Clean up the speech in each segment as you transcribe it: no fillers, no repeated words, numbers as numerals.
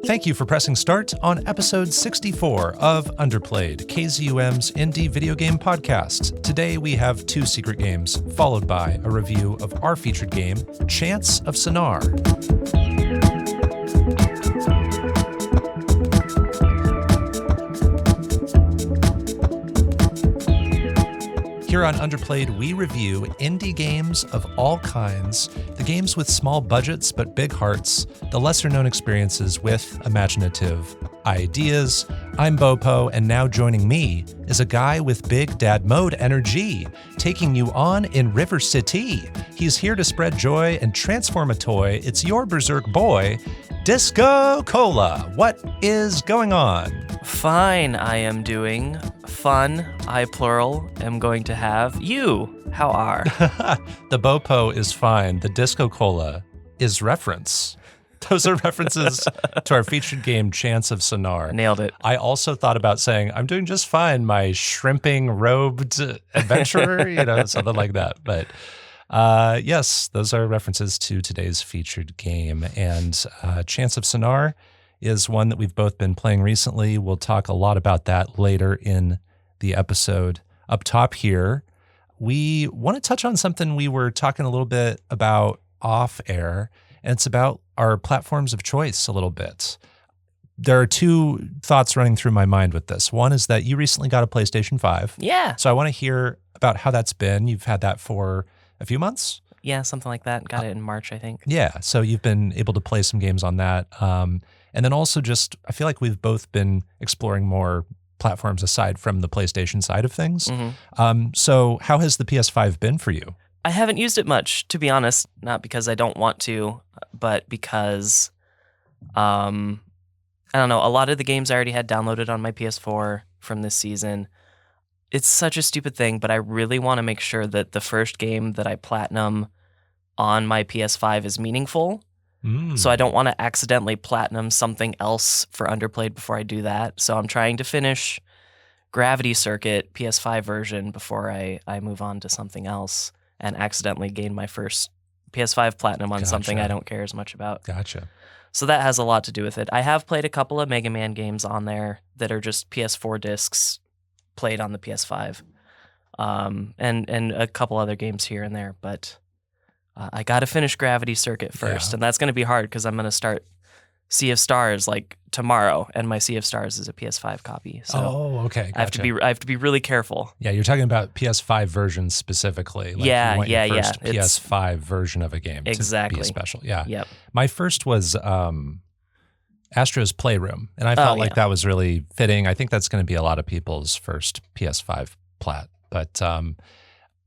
Thank you for pressing start on episode 64 of Underplayed, KZUM's indie video game podcast. Today we have two secret games, followed by a review of our featured game, Chants of Sennaar. Here on Underplayed, we review indie games of all kinds, the games with small budgets but big hearts, the lesser-known experiences with imaginative ideas. I'm Bopo, and now joining me is a guy with big dad mode energy, taking you on in River City. He's here to spread joy and transform a toy. It's your berserk boy, DiscoCola. What is going on? Fine, I am doing. Fun, I plural, am going to have. You, how are? The Bopo is fine. The DiscoCola is reference. Those are references to our featured game, Chants of Sennaar. Nailed it. I also thought about saying, I'm doing just fine, my shrimping robed adventurer, something like that. But yes, those are references to today's featured game. And Chants of Sennaar is one that we've both been playing recently. We'll talk a lot about that later in the episode. Up top here, we want to touch on something we were talking a little bit about off air, and it's about our platforms of choice a little bit. There are two thoughts running through my mind with this. One is that you recently got a PlayStation 5. Yeah. So I want to hear about how that's been. You've had that for a few months? Yeah, something like that. Got it in March, I think. Yeah, so you've been able to play some games on that. And then also I feel like we've both been exploring more platforms aside from the PlayStation side of things. Mm-hmm. So how has the PS5 been for you? I haven't used it much, to be honest. Not because I don't want to, but because, I don't know, a lot of the games I already had downloaded on my PS4 from this season. It's such a stupid thing, but I really want to make sure that the first game that I platinum on my PS5 is meaningful. So I don't want to accidentally platinum something else for Underplayed before I do that. So I'm trying to finish Gravity Circuit PS5 version before I move on to something else and accidentally gain my first PS5 platinum on something I don't care as much about. Gotcha. So that has a lot to do with it. I have played a couple of Mega Man games on there that are just PS4 discs played on the PS5, and a couple other games here and there, but I got to finish Gravity Circuit first, and that's going to be hard because I'm going to start Sea of Stars like tomorrow, and my Sea of Stars is a PS5 copy. So okay. Gotcha. I have to be really careful. Yeah, you're talking about PS5 versions specifically. Like yeah. Your first PS5 version of a game exactly. to be special. Yeah. Yep. My first was Astro's Playroom, and I felt like that was really fitting. I think that's going to be a lot of people's first PS5 plat, but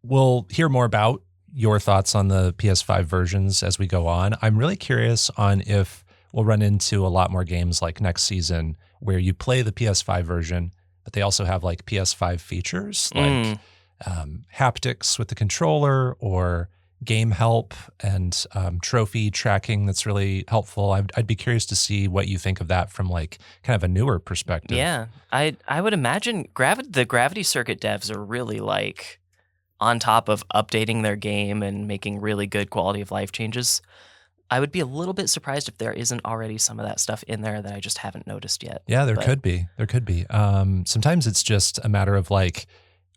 we'll hear more about your thoughts on the PS5 versions as we go on. I'm really curious on if we'll run into a lot more games like next season where you play the PS5 version, but they also have like PS5 features like haptics with the controller or game help and trophy tracking that's really helpful. I'd be curious to see what you think of that from like kind of a newer perspective. Yeah, I would imagine the Gravity Circuit devs are really like on top of updating their game and making really good quality of life changes. I would be a little bit surprised if there isn't already some of that stuff in there that I just haven't noticed yet. Yeah, there could be. There could be. Sometimes it's just a matter of like,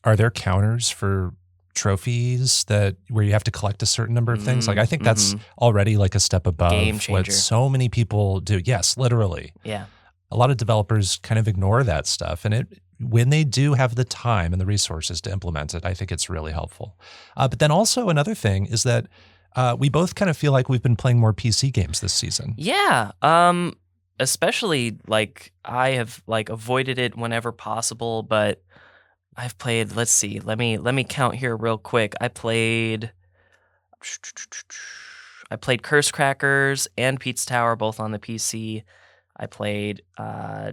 are there counters for trophies where you have to collect a certain number of things? Like, I think that's already like a step above Game changer. What so many people do. Yes, literally. Yeah. A lot of developers kind of ignore that stuff, and when they do have the time and the resources to implement it, I think it's really helpful. But then also another thing is that we both kind of feel like we've been playing more PC games this season. Yeah, especially like I have like avoided it whenever possible, but I've played. Let's see, let me count here real quick. I played Curse Crackers and Pete's Tower both on the PC. I played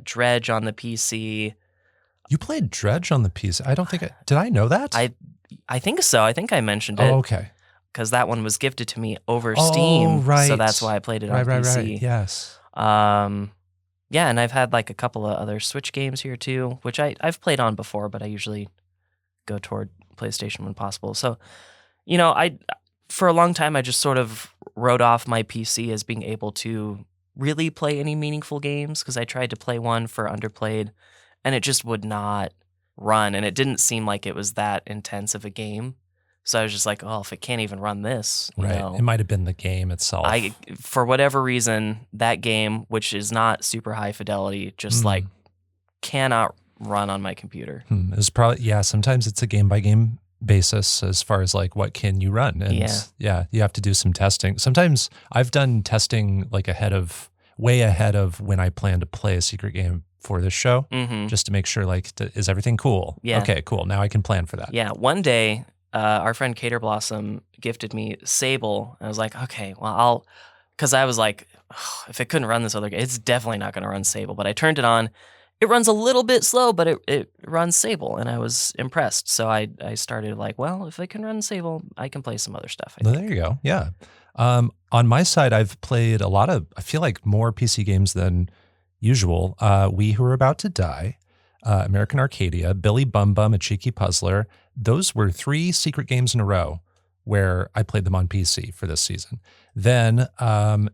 Dredge on the PC. You played Dredge on the PC? I don't think did I know that? I think so. I think I mentioned it. Oh, okay. Because that one was gifted to me over Steam. Right. So that's why I played it on PC. Right. Yes. Yeah, and I've had like a couple of other Switch games here too, which I've played on before, but I usually go toward PlayStation when possible. So, for a long time, I just sort of wrote off my PC as being able to really play any meaningful games because I tried to play one for Underplayed and it just would not run, and it didn't seem like it was that intense of a game. So I was just like, oh, if it can't even run this, you know. It might have been the game itself. For whatever reason, that game, which is not super high fidelity, just like cannot run on my computer. It's probably, sometimes it's a game by game basis as far as like what can you run. And you have to do some testing. Sometimes I've done testing like way ahead of when I plan to play a secret game for this show, just to make sure like, is everything cool? Yeah. Okay, cool. Now I can plan for that. Yeah. One day, our friend Cater Blossom gifted me Sable. I was like, okay, well, because I was like, oh, if it couldn't run this other game, it's definitely not going to run Sable. But I turned it on. It runs a little bit slow, but it runs Sable, and I was impressed. So I started like, well, if I can run Sable, I can play some other stuff. There you go. Yeah. On my side, I've played I feel like more PC games than usual. We Who Are About to Die, American Arcadia, Billy Bum Bum, A Cheeky Puzzler. Those were 3 secret games in a row where I played them on PC for this season. Then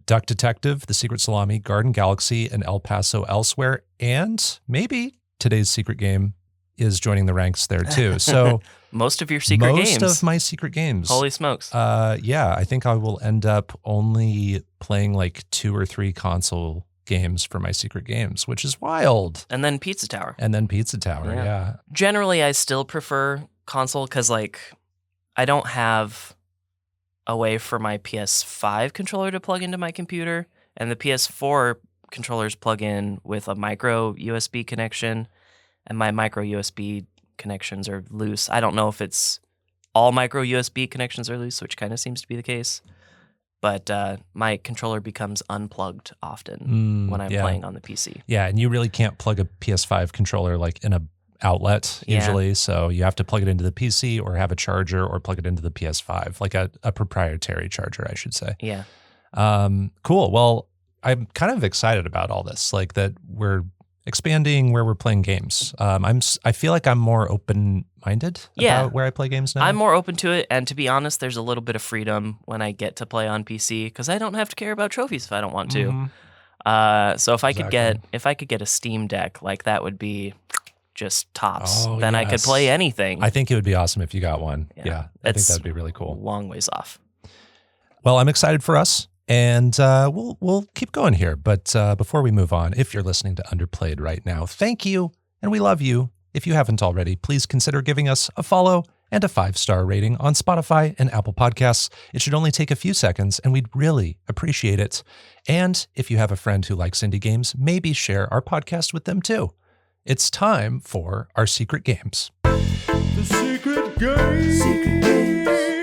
Duck Detective, The Secret Salami, Garden Galaxy, and El Paso Elsewhere. And maybe today's secret game is joining the ranks there too. So most of your secret games. Most of my secret games. Holy smokes. I think I will end up only playing like 2 or 3 console games for my secret games, which is wild. And then Pizza Tower. Yeah. Generally, I still prefer console because like I don't have a way for my PS5 controller to plug into my computer, and the PS4 controllers plug in with a micro USB connection, and my micro USB connections are loose. I don't know if it's all micro USB connections are loose, which kind of seems to be the case, but my controller becomes unplugged often when I'm playing on the PC. Yeah, and you really can't plug a PS5 controller like in a outlet usually, so you have to plug it into the PC or have a charger or plug it into the PS5, like a proprietary charger, I should say. Yeah. Cool. Well, I'm kind of excited about all this, like that we're expanding where we're playing games. I feel like I'm more open-minded about where I play games now. I'm more open to it, and to be honest, there's a little bit of freedom when I get to play on PC because I don't have to care about trophies if I don't want to. So if I could get a Steam Deck, like that would be just tops. Then I could play anything. I think it would be awesome if you got one. Yeah, I think that'd be really cool. Long ways off. Well, I'm excited for us, and we'll keep going here. But before we move on, if you're listening to Underplayed right now, thank you, and we love you. If you haven't already, please consider giving us a follow and a 5-star rating on Spotify and Apple Podcasts. It should only take a few seconds, and we'd really appreciate it. And if you have a friend who likes indie games, maybe share our podcast with them too. It's time for our secret games. The secret games. Secret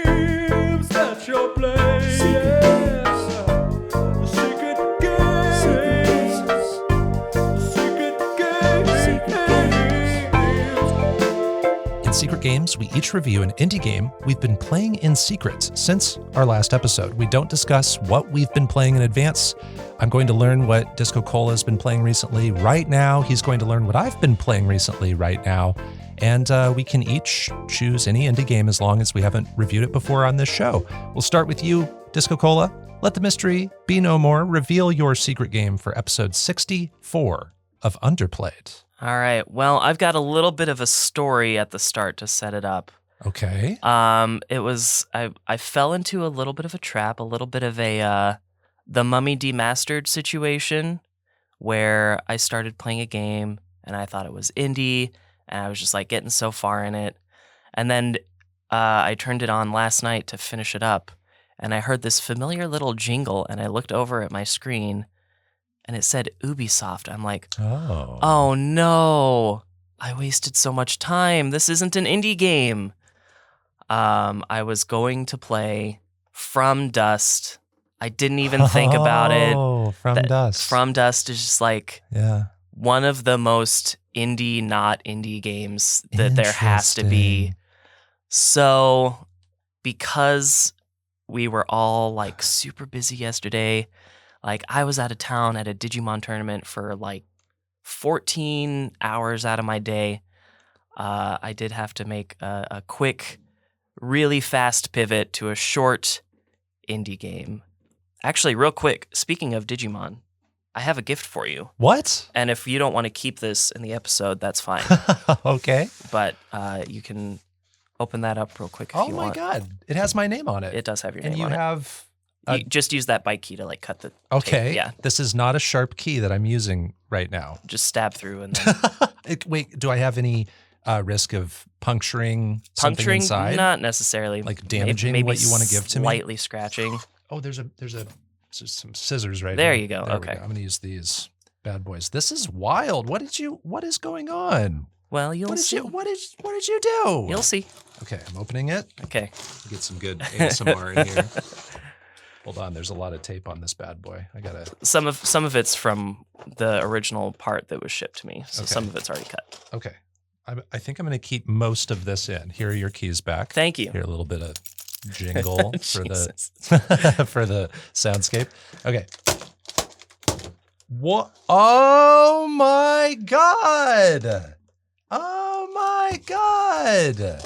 games that you'll play. The secret games. In Secret Games, we each review an indie game we've been playing in secret since our last episode. We don't discuss what we've been playing in advance. I'm going to learn what DiscoCola has been playing recently right now. He's going to learn what I've been playing recently right now. And we can each choose any indie game as long as we haven't reviewed it before on this show. We'll start with you, DiscoCola. Let the mystery be no more. Reveal your secret game for episode 64 of Underplayed. All right. Well, I've got a little bit of a story at the start to set it up. Okay. It was I fell into a little bit of a trap, a little bit of a the Mummy Demastered situation where I started playing a game and I thought it was indie and I was just like getting so far in it. And then I turned it on last night to finish it up and I heard this familiar little jingle and I looked over at my screen and it said Ubisoft. I'm like, oh no, I wasted so much time. This isn't an indie game. I was going to play From Dust. I didn't even think about it. From Dust. From Dust is just like one of the most indie, not indie games that there has to be. So because we were all like super busy yesterday, like I was out of town at a Digimon tournament for like 14 hours out of my day. I did have to make a quick, really fast pivot to a short indie game. Actually, real quick, speaking of Digimon, I have a gift for you. What? And if you don't want to keep this in the episode, that's fine. Okay. But you can open that up real quick if you want. Oh my God. It has my name on it. It does have your and name on you it. have... You just use that bite key to like cut the Okay. tape. Yeah. This is not a sharp key that I'm using right now. Just stab through and then... Wait, do I have any risk of puncturing something inside? Not necessarily. Like damaging maybe what you want to give to me? slightly scratching. Oh, there's some scissors right There here. you go. There Okay. we go. I'm going to use these bad boys. This is wild. What is going on? Well, you'll see. What did you do? You'll see. Okay, I'm opening it. Okay. Get some good ASMR in here. Hold on, there's a lot of tape on this bad boy. I gotta. Some of it's from the original part that was shipped to me, so Okay. some of it's already cut. Okay, I think I'm gonna keep most of this in. Here are your keys back. Thank you. Here, a little bit of jingle for Jesus. the for the soundscape. Okay. What? Oh my God! Oh my God!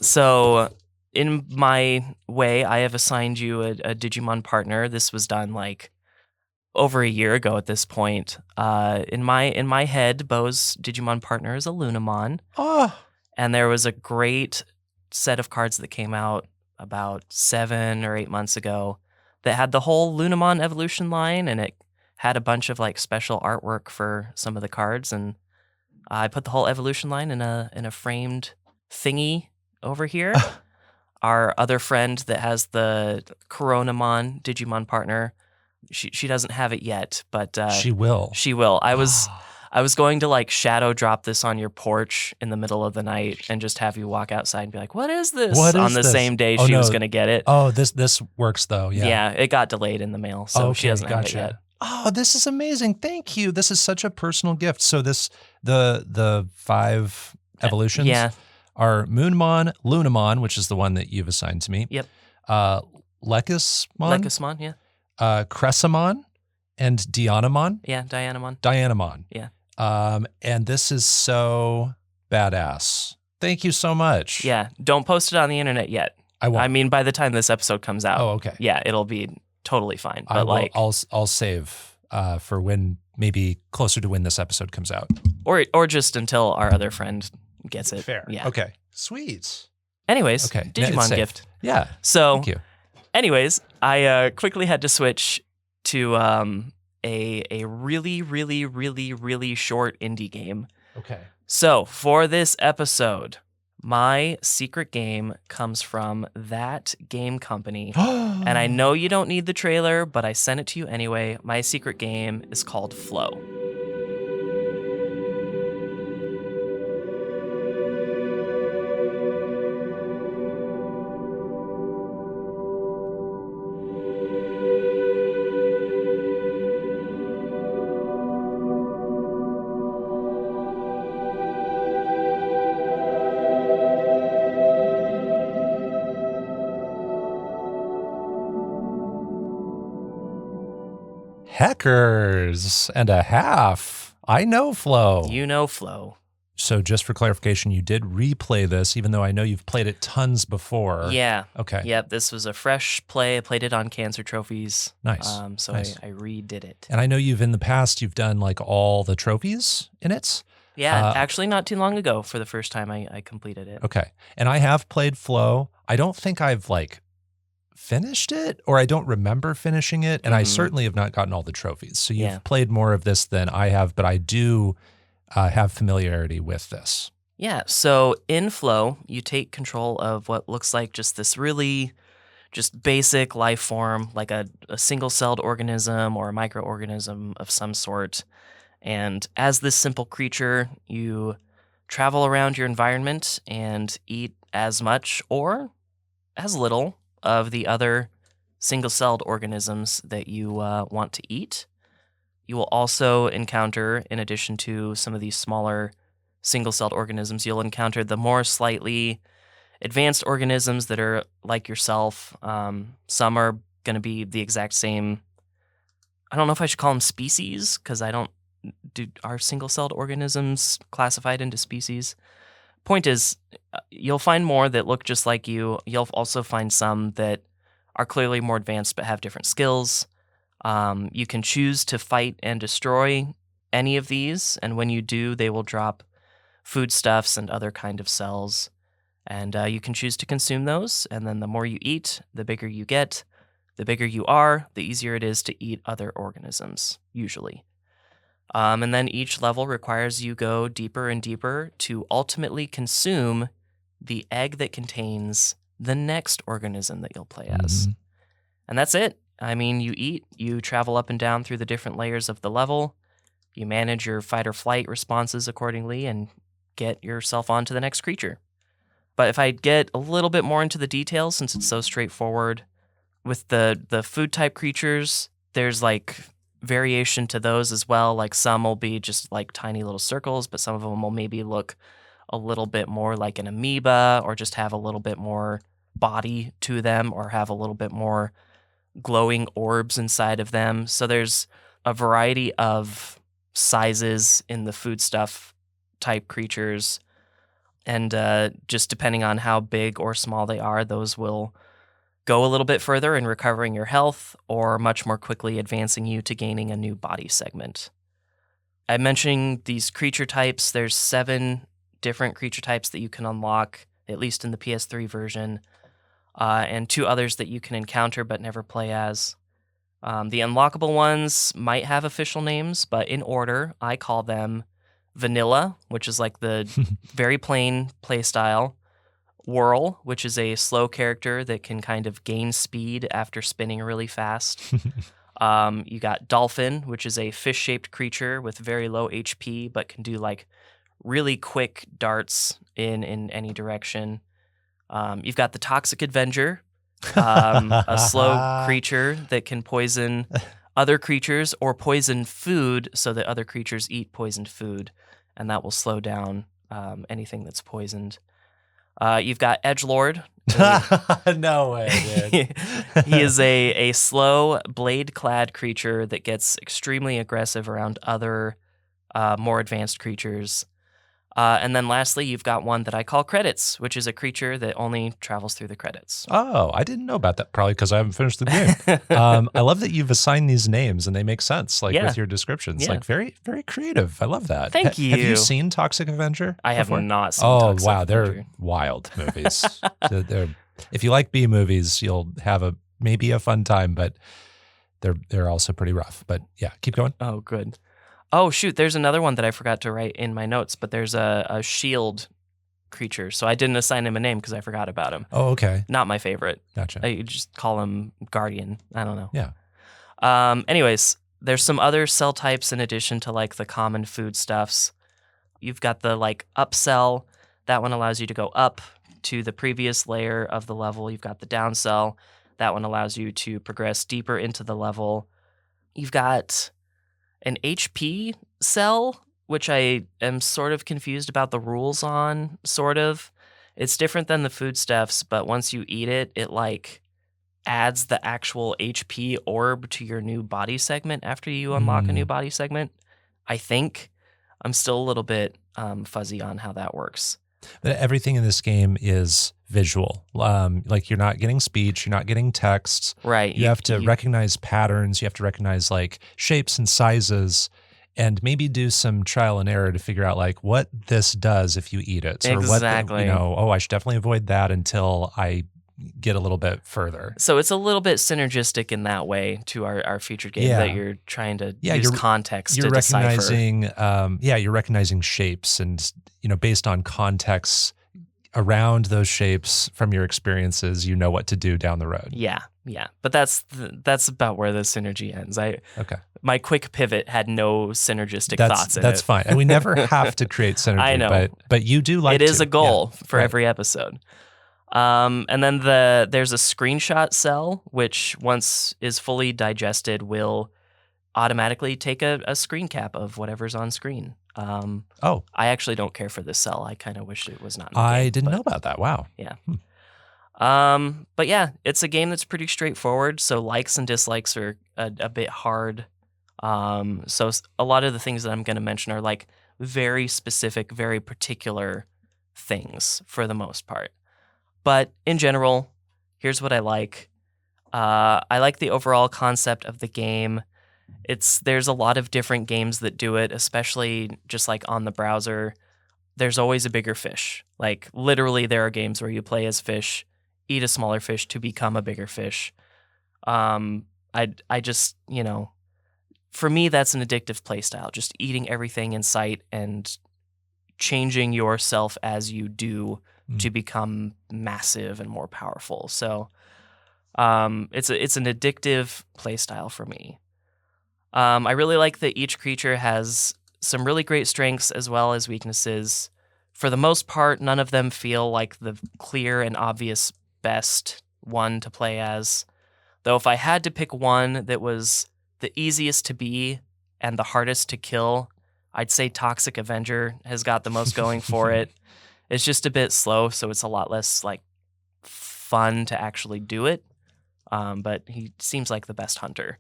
So, in my way, I have assigned you a Digimon partner. This was done like over a year ago at this point. In my head, Bo's Digimon partner is a Lunamon, Oh, and there was a great set of cards that came out about 7 or 8 months ago that had the whole Lunamon evolution line, and it had a bunch of like special artwork for some of the cards, and I put the whole evolution line in a framed thingy over here. Our other friend that has the Coronamon Digimon partner, she doesn't have it yet, but she will. she will. I was going to like shadow drop this on your porch in the middle of the night and just have you walk outside and be like, "What is this?" What on is the this? same day Oh, she no. was going to get it. Oh, this works though. Yeah. Yeah, it got delayed in the mail, so she Okay, doesn't have it gotcha. yet. Oh, this is amazing. Thank you. This is such a personal gift. So the 5 evolutions Yeah. are Moonmon, Lunamon, which is the one that you've assigned to me. Yep. Lekismon, Lekismon, yeah. Cressamon, and Dianamon. Yeah, Dianamon. Dianamon. Yeah. And this is so badass. Thank you so much. Yeah, don't post it on the internet yet. I won't. I mean, by the time this episode comes out, Oh, okay. yeah, it'll be totally fine. But I will, like, I'll save for when, maybe closer to when this episode comes out. or just until our other friend gets it. Fair. Yeah. Okay. Sweet. Anyways, Okay. It's Digimon safe. gift. Yeah. So, Thank you. anyways, I quickly had to switch to a really, really, really, really short indie game. Okay. So for this episode, my secret game comes from that game company. And I know you don't need the trailer, but I sent it to you anyway. My secret game is called flOw. Heckers and a half. I know flOw. You know flOw. So just for clarification, you did replay this, even though I know you've played it tons before. Yeah. Okay. Yep, this was a fresh play. I played it on Cancer Trophies. Nice. So Nice. I redid it. And I know you've in the past, you've done like all the trophies in it. Yeah, actually not too long ago for the first time I completed it. Okay. And I have played flOw. I don't think I've like finished it, or I don't remember finishing it. And I certainly have not gotten all the trophies. So you've played more of this than I have, but I do have familiarity with this. Yeah, so in flOw, you take control of what looks like just this really just basic life form, like a single-celled organism or a microorganism of some sort. And as this simple creature, you travel around your environment and eat as much or as little of the other single-celled organisms that you want to eat. You will also encounter, in addition to some of these smaller single-celled organisms, you'll encounter the more slightly advanced organisms that are like yourself. Some are going to be the exact same. I don't know if I should call them species, because are single-celled organisms classified into species? Point is, you'll find more that look just like you. You'll also find some that are clearly more advanced but have different skills. You can choose to fight and destroy any of these, and when you do, they will drop foodstuffs and other kind of cells. And you can choose to consume those, and then the more you eat, the bigger you get. The bigger you are, the easier it is to eat other organisms, usually. And then each level requires you go deeper and deeper to ultimately consume the egg that contains the next organism that you'll play as. And that's it. I mean, you eat, you travel up and down through the different layers of the level, you manage your fight or flight responses accordingly, and get yourself onto the next creature. But if I get a little bit more into the details, since it's so straightforward, with the food type creatures, there's like variation to those as well. Like some will be just like tiny little circles, but some of them will maybe look a little bit more like an amoeba, or just have a little bit more body to them, or have a little bit more glowing orbs inside of them. So there's a variety of sizes in the foodstuff type creatures. And just depending on how big or small they are, those will go a little bit further in recovering your health, or much more quickly advancing you to gaining a new body segment. I mentioned these creature types. There's 7 different creature types that you can unlock, at least in the PS3 version, and 2 others that you can encounter but never play as. The unlockable ones might have official names, but in order, I call them Vanilla, which is like the very plain playstyle. Whirl, which is a slow character that can kind of gain speed after spinning really fast. You got Dolphin, which is a fish-shaped creature with very low HP, but can do like really quick darts in any direction. You've got the Toxic Avenger, a slow creature that can poison other creatures or poison food so that other creatures eat poisoned food, and that will slow down anything that's poisoned. You've got Edgelord. No way, dude. He is a slow, blade-clad creature that gets extremely aggressive around other, more advanced creatures. And then lastly, you've got one that I call Credits, which is a creature that only travels through the credits. Oh, I didn't know about that, probably because I haven't finished the game. I love that you've assigned these names and they make sense, like with your descriptions. Yeah. Like very, very creative. I love that. Thank you. Have you seen Toxic Avenger? I have before? not seen Oh, Toxic wow. Avenger. They're wild movies. If you like B movies, you'll have maybe a fun time, but they're also pretty rough. But yeah, keep going. Oh, good. Oh, shoot. There's another one that I forgot to write in my notes, but there's a shield creature. So I didn't assign him a name because I forgot about him. Oh, okay. Not my favorite. Gotcha. You just call him Guardian. I don't know. Yeah. Anyways, there's some other cell types in addition to like the common foodstuffs. You've got the like up cell. That one allows you to go up to the previous layer of the level. You've got the down cell. That one allows you to progress deeper into the level. You've got an HP cell, which I am sort of confused about the rules on, sort of. It's different than the foodstuffs, but once you eat it, it like adds the actual HP orb to your new body segment after you unlock a new body segment. I think. I'm still a little bit fuzzy on how that works. But everything in this game is visual. Like you're not getting speech, you're not getting text. Right. You have to recognize patterns. You have to recognize like shapes and sizes, and maybe do some trial and error to figure out like what this does if you eat it. Exactly. Or what, I should definitely avoid that until I get a little bit further. So it's a little bit synergistic in that way to our featured game that you're trying to use context to decipher. You're recognizing shapes and, based on context around those shapes from your experiences, you know what to do down the road. Yeah. But that's about where the synergy ends. Okay. My quick pivot had no synergistic thoughts in it. That's fine. And we never have to create synergy. I know. But you do like it is to. A goal for every episode. And then there's a screenshot cell, which once is fully digested will automatically take a screen cap of whatever's on screen. I actually don't care for this cell. I kind of wish it was not in the game, I didn't know about that. Wow. Yeah. But yeah, it's a game that's pretty straightforward. So likes and dislikes are a bit hard. So a lot of the things that I'm going to mention are like very specific, very particular things for the most part. But in general, here's what I like. I like the overall concept of the game. There's a lot of different games that do it, especially just like on the browser. There's always a bigger fish. Like literally there are games where you play as fish, eat a smaller fish to become a bigger fish. I just, for me that's an addictive play style, just eating everything in sight and changing yourself as you do to become massive and more powerful. So it's an addictive play style for me. I really like that each creature has some really great strengths as well as weaknesses. For the most part, none of them feel like the clear and obvious best one to play as. Though if I had to pick one that was the easiest to be and the hardest to kill, I'd say Toxic Avenger has got the most going for it. It's just a bit slow, so it's a lot less like fun to actually do it. But he seems like the best hunter.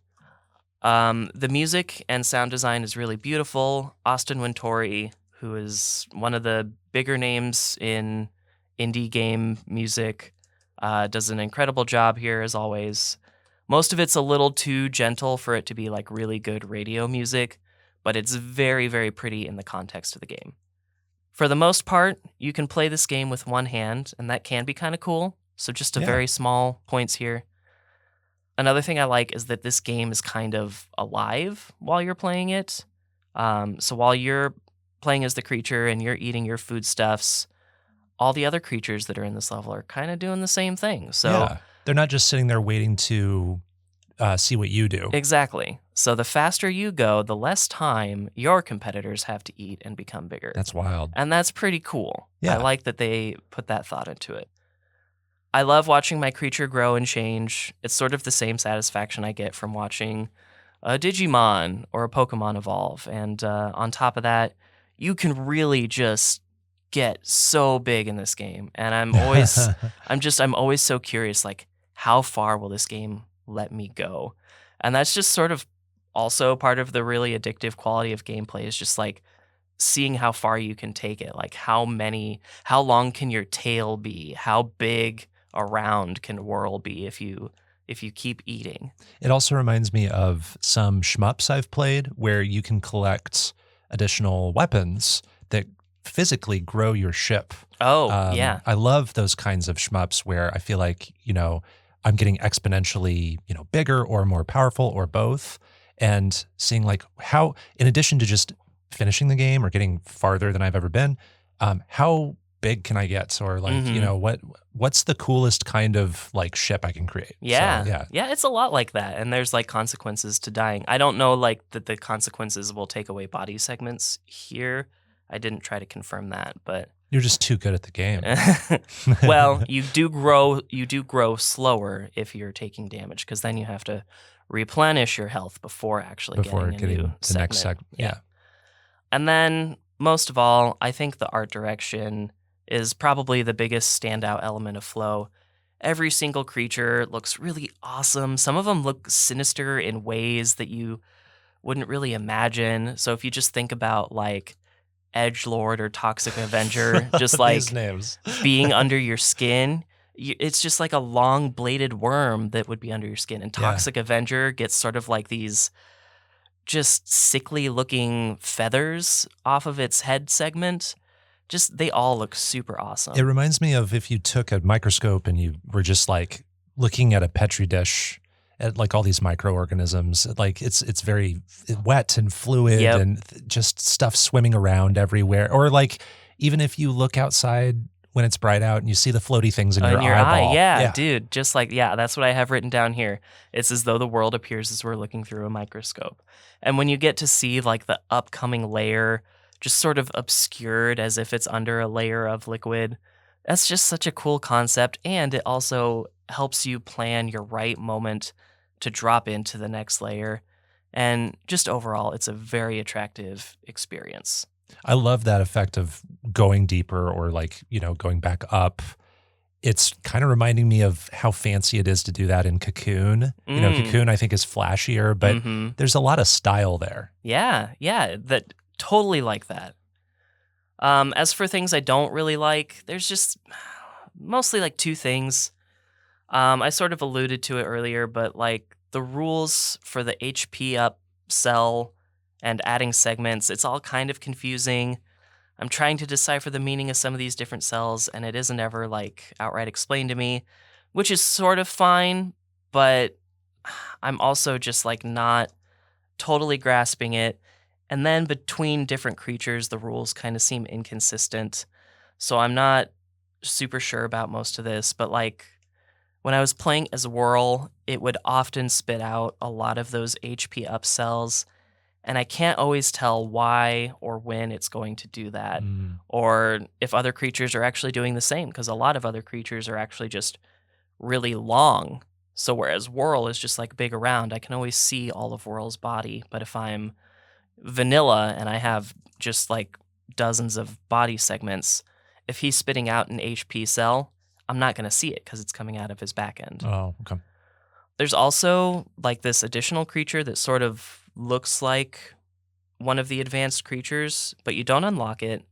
The music and sound design is really beautiful. Austin Wintory, who is one of the bigger names in indie game music, does an incredible job here as always. Most of it's a little too gentle for it to be like really good radio music, but it's very, very pretty in the context of the game. For the most part, you can play this game with one hand, and that can be kind of cool. So just a very small points here. Another thing I like is that this game is kind of alive while you're playing it. So while you're playing as the creature and you're eating your foodstuffs, all the other creatures that are in this level are kind of doing the same thing. So they're not just sitting there waiting to see what you do. Exactly. So the faster you go, the less time your competitors have to eat and become bigger. That's wild. And that's pretty cool. Yeah. I like that they put that thought into it. I love watching my creature grow and change. It's sort of the same satisfaction I get from watching a Digimon or a Pokemon evolve. And on top of that, you can really just get so big in this game. And I'm always so curious, like, how far will this game let me go? And that's just sort of also part of the really addictive quality of gameplay, is just like seeing how far you can take it. Like how long can your tail be? How big around can whirl be if you keep eating? It also reminds me of some shmups I've played where you can collect additional weapons that physically grow your ship. Oh, yeah. I love those kinds of shmups where I feel like, I'm getting exponentially, bigger or more powerful or both, and seeing like how, in addition to just finishing the game or getting farther than I've ever been, how big can I get? Or like, what's the coolest kind of like ship I can create? Yeah. So, Yeah, it's a lot like that. And there's like consequences to dying. I don't know like that the consequences will take away body segments here. I didn't try to confirm that, but you're just too good at the game. Well, you do grow slower if you're taking damage, because then you have to replenish your health before getting a new segment. Next segment. Yeah. And then most of all, I think the art direction is probably the biggest standout element of flOw. Every single creature looks really awesome. Some of them look sinister in ways that you wouldn't really imagine. So if you just think about like Edgelord or Toxic Avenger, just like These names. being under your skin, it's just like a long bladed worm that would be under your skin. And Toxic Avenger gets sort of like these just sickly looking feathers off of its head segment. Just, they all look super awesome. It reminds me of if you took a microscope and you were just like looking at a petri dish at like all these microorganisms. Like it's very wet and fluid and just stuff swimming around everywhere. Or like even if you look outside when it's bright out and you see the floaty things in your eyeball. Yeah, dude. Just like, that's what I have written down here. It's as though the world appears as we're looking through a microscope. And when you get to see like the upcoming layer just sort of obscured as if it's under a layer of liquid, that's just such a cool concept. And it also helps you plan your right moment to drop into the next layer. And just overall, it's a very attractive experience. I love that effect of going deeper or like, going back up. It's kind of reminding me of how fancy it is to do that in Cocoon. Cocoon I think is flashier, but there's a lot of style there. Yeah, that totally like that. As for things I don't really like, there's just mostly like two things. I sort of alluded to it earlier, but like the rules for the HP up cell and adding segments, it's all kind of confusing. I'm trying to decipher the meaning of some of these different cells, and it isn't ever like outright explained to me, which is sort of fine, but I'm also just like not totally grasping it. And then between different creatures, the rules kind of seem inconsistent. So I'm not super sure about most of this, but like when I was playing as Whirl, it would often spit out a lot of those HP up cells, and I can't always tell why or when it's going to do that, or if other creatures are actually doing the same, because a lot of other creatures are actually just really long. So whereas Whirl is just like big around, I can always see all of Whirl's body, but if I'm vanilla and I have just like dozens of body segments, if he's spitting out an HP cell, I'm not going to see it because it's coming out of his back end. Oh, okay. There's also like this additional creature that sort of looks like one of the advanced creatures, but you don't unlock it.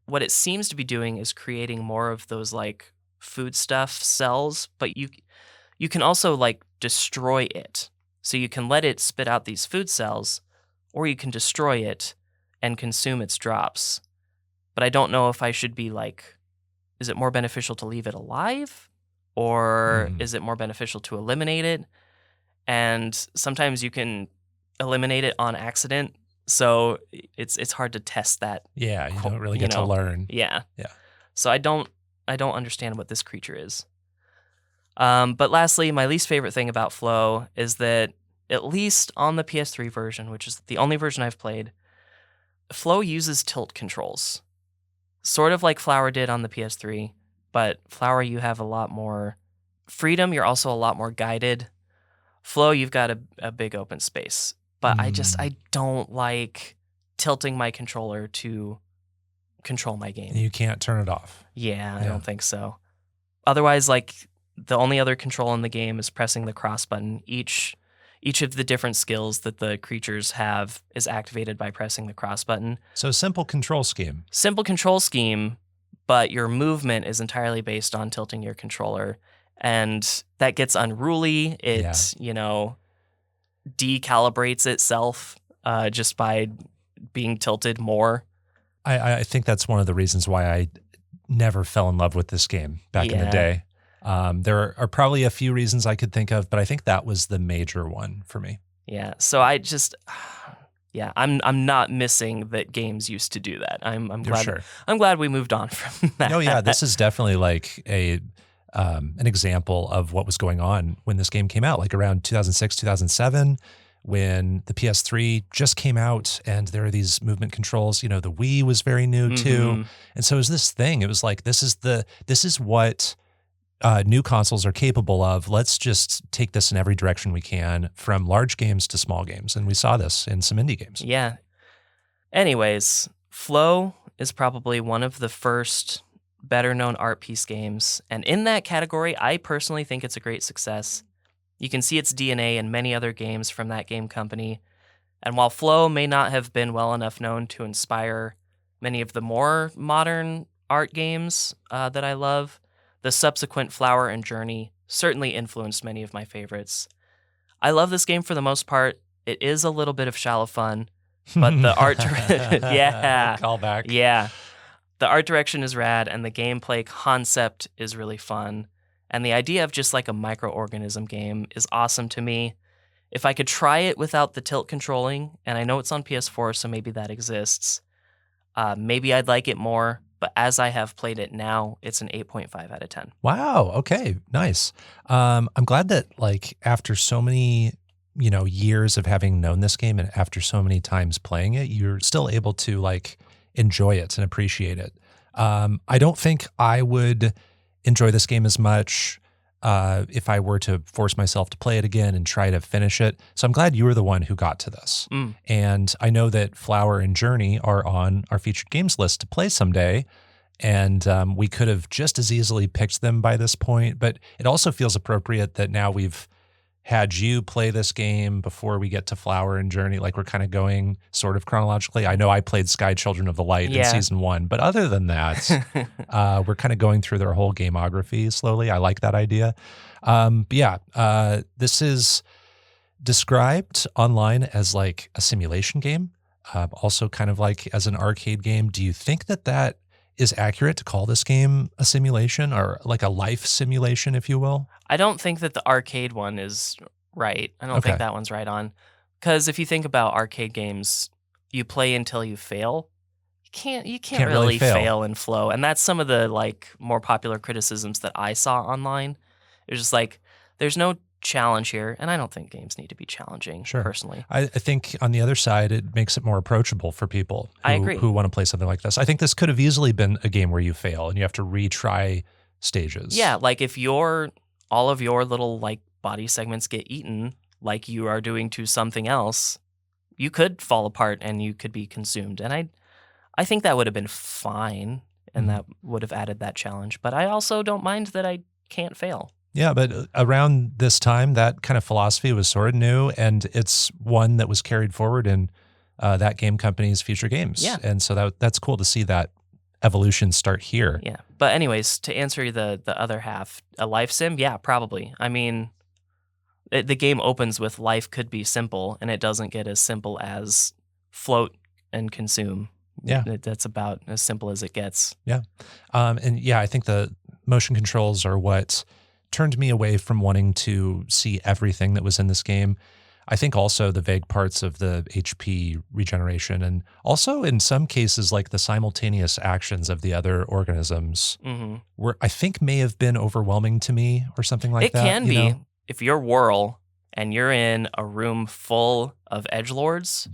What it seems to be doing is creating more of those like foodstuff cells, but you can also like destroy it. So you can let it spit out these food cells, or you can destroy it and consume its drops. But I don't know if I should be like, is it more beneficial to leave it alive, or is it more beneficial to eliminate it? And sometimes you can eliminate it on accident, so it's hard to test that. Yeah, you don't really get to learn. Yeah. Yeah. So I don't understand what this creature is. But lastly, my least favorite thing about flOw is that, at least on the PS3 version, which is the only version I've played, flOw uses tilt controls. Sort of like Flower did on the PS3, but Flower, you have a lot more freedom. You're also a lot more guided. flOw, you've got a big open space. But I don't like tilting my controller to control my game. You can't turn it off. Yeah, I don't think so. Otherwise, like, the only other control in the game is pressing the cross button. Each of the different skills that the creatures have is activated by pressing the cross button. So simple control scheme. Simple control scheme, but your movement is entirely based on tilting your controller. And that gets unruly. It, decalibrates itself just by being tilted more. I think that's one of the reasons why I never fell in love with this game back in the day. There are probably a few reasons I could think of, but I think that was the major one for me. Yeah. So I just, I'm not missing that games used to do that. I'm glad. Sure. I'm glad we moved on from that. Oh yeah, this is definitely like an example of what was going on when this game came out, like around 2006, 2007. When the PS3 just came out and there are these movement controls. The Wii was very new too. And so it was this thing. It was like, this is what new consoles are capable of. Let's just take this in every direction we can, from large games to small games. And we saw this in some indie games. Yeah. Anyways, flOw is probably one of the first better known art piece games. And in that category, I personally think it's a great success. You can see its DNA in many other games from that game company. And while flOw may not have been well enough known to inspire many of the more modern art games that I love, the subsequent Flower and Journey certainly influenced many of my favorites. I love this game for the most part. It is a little bit of shallow fun, but the art callback. Yeah. The art direction is rad, and the gameplay concept is really fun. And the idea of just like a microorganism game is awesome to me. If I could try it without the tilt controlling, and I know it's on PS4, so maybe that exists, maybe I'd like it more. But as I have played it now, it's an 8.5 out of 10. Wow. Okay. Nice. I'm glad that like after so many, years of having known this game and after so many times playing it, you're still able to like enjoy it and appreciate it. I don't think I would enjoy this game as much if I were to force myself to play it again and try to finish it. So I'm glad you were the one who got to this. And I know that Flower and Journey are on our featured games list to play someday. And we could have just as easily picked them by this point, but it also feels appropriate that now we've had you play this game before we get to Flower and Journey? Like we're kind of going sort of chronologically. I know I played Sky Children of the Light in season 1, but other than that, we're kind of going through their whole gameography slowly. I like that idea. This is described online as like a simulation game, also kind of like as an arcade game. Do you think that is accurate to call this game a simulation or like a life simulation, if you will? I don't think that the arcade one is right. I don't think that one's right on. Because if you think about arcade games, you play until you fail. You can't really fail in flOw. And that's some of the like more popular criticisms that I saw online. It was just like, there's no challenge here, and I don't think games need to be challenging, personally. I think on the other side, it makes it more approachable for people who want to play something like this. I think this could have easily been a game where you fail and you have to retry stages. Yeah, like if all of your little like body segments get eaten like you are doing to something else, you could fall apart and you could be consumed. And I think that would have been fine, and that would have added that challenge. But I also don't mind that I can't fail. Yeah, but around this time, that kind of philosophy was sort of new, and it's one that was carried forward in that game company's future games. Yeah. And so that's cool to see that evolution start here. Yeah. But anyways, to answer the other half, a life sim? Yeah, probably. I mean, the game opens with life could be simple, and it doesn't get as simple as float and consume. Yeah. That's about as simple as it gets. Yeah. I think the motion controls are what turned me away from wanting to see everything that was in this game. I think also the vague parts of the HP regeneration, and also in some cases like the simultaneous actions of the other organisms were, I think, may have been overwhelming to me or something like that. It can be. If you're Whirl and you're in a room full of edgelords,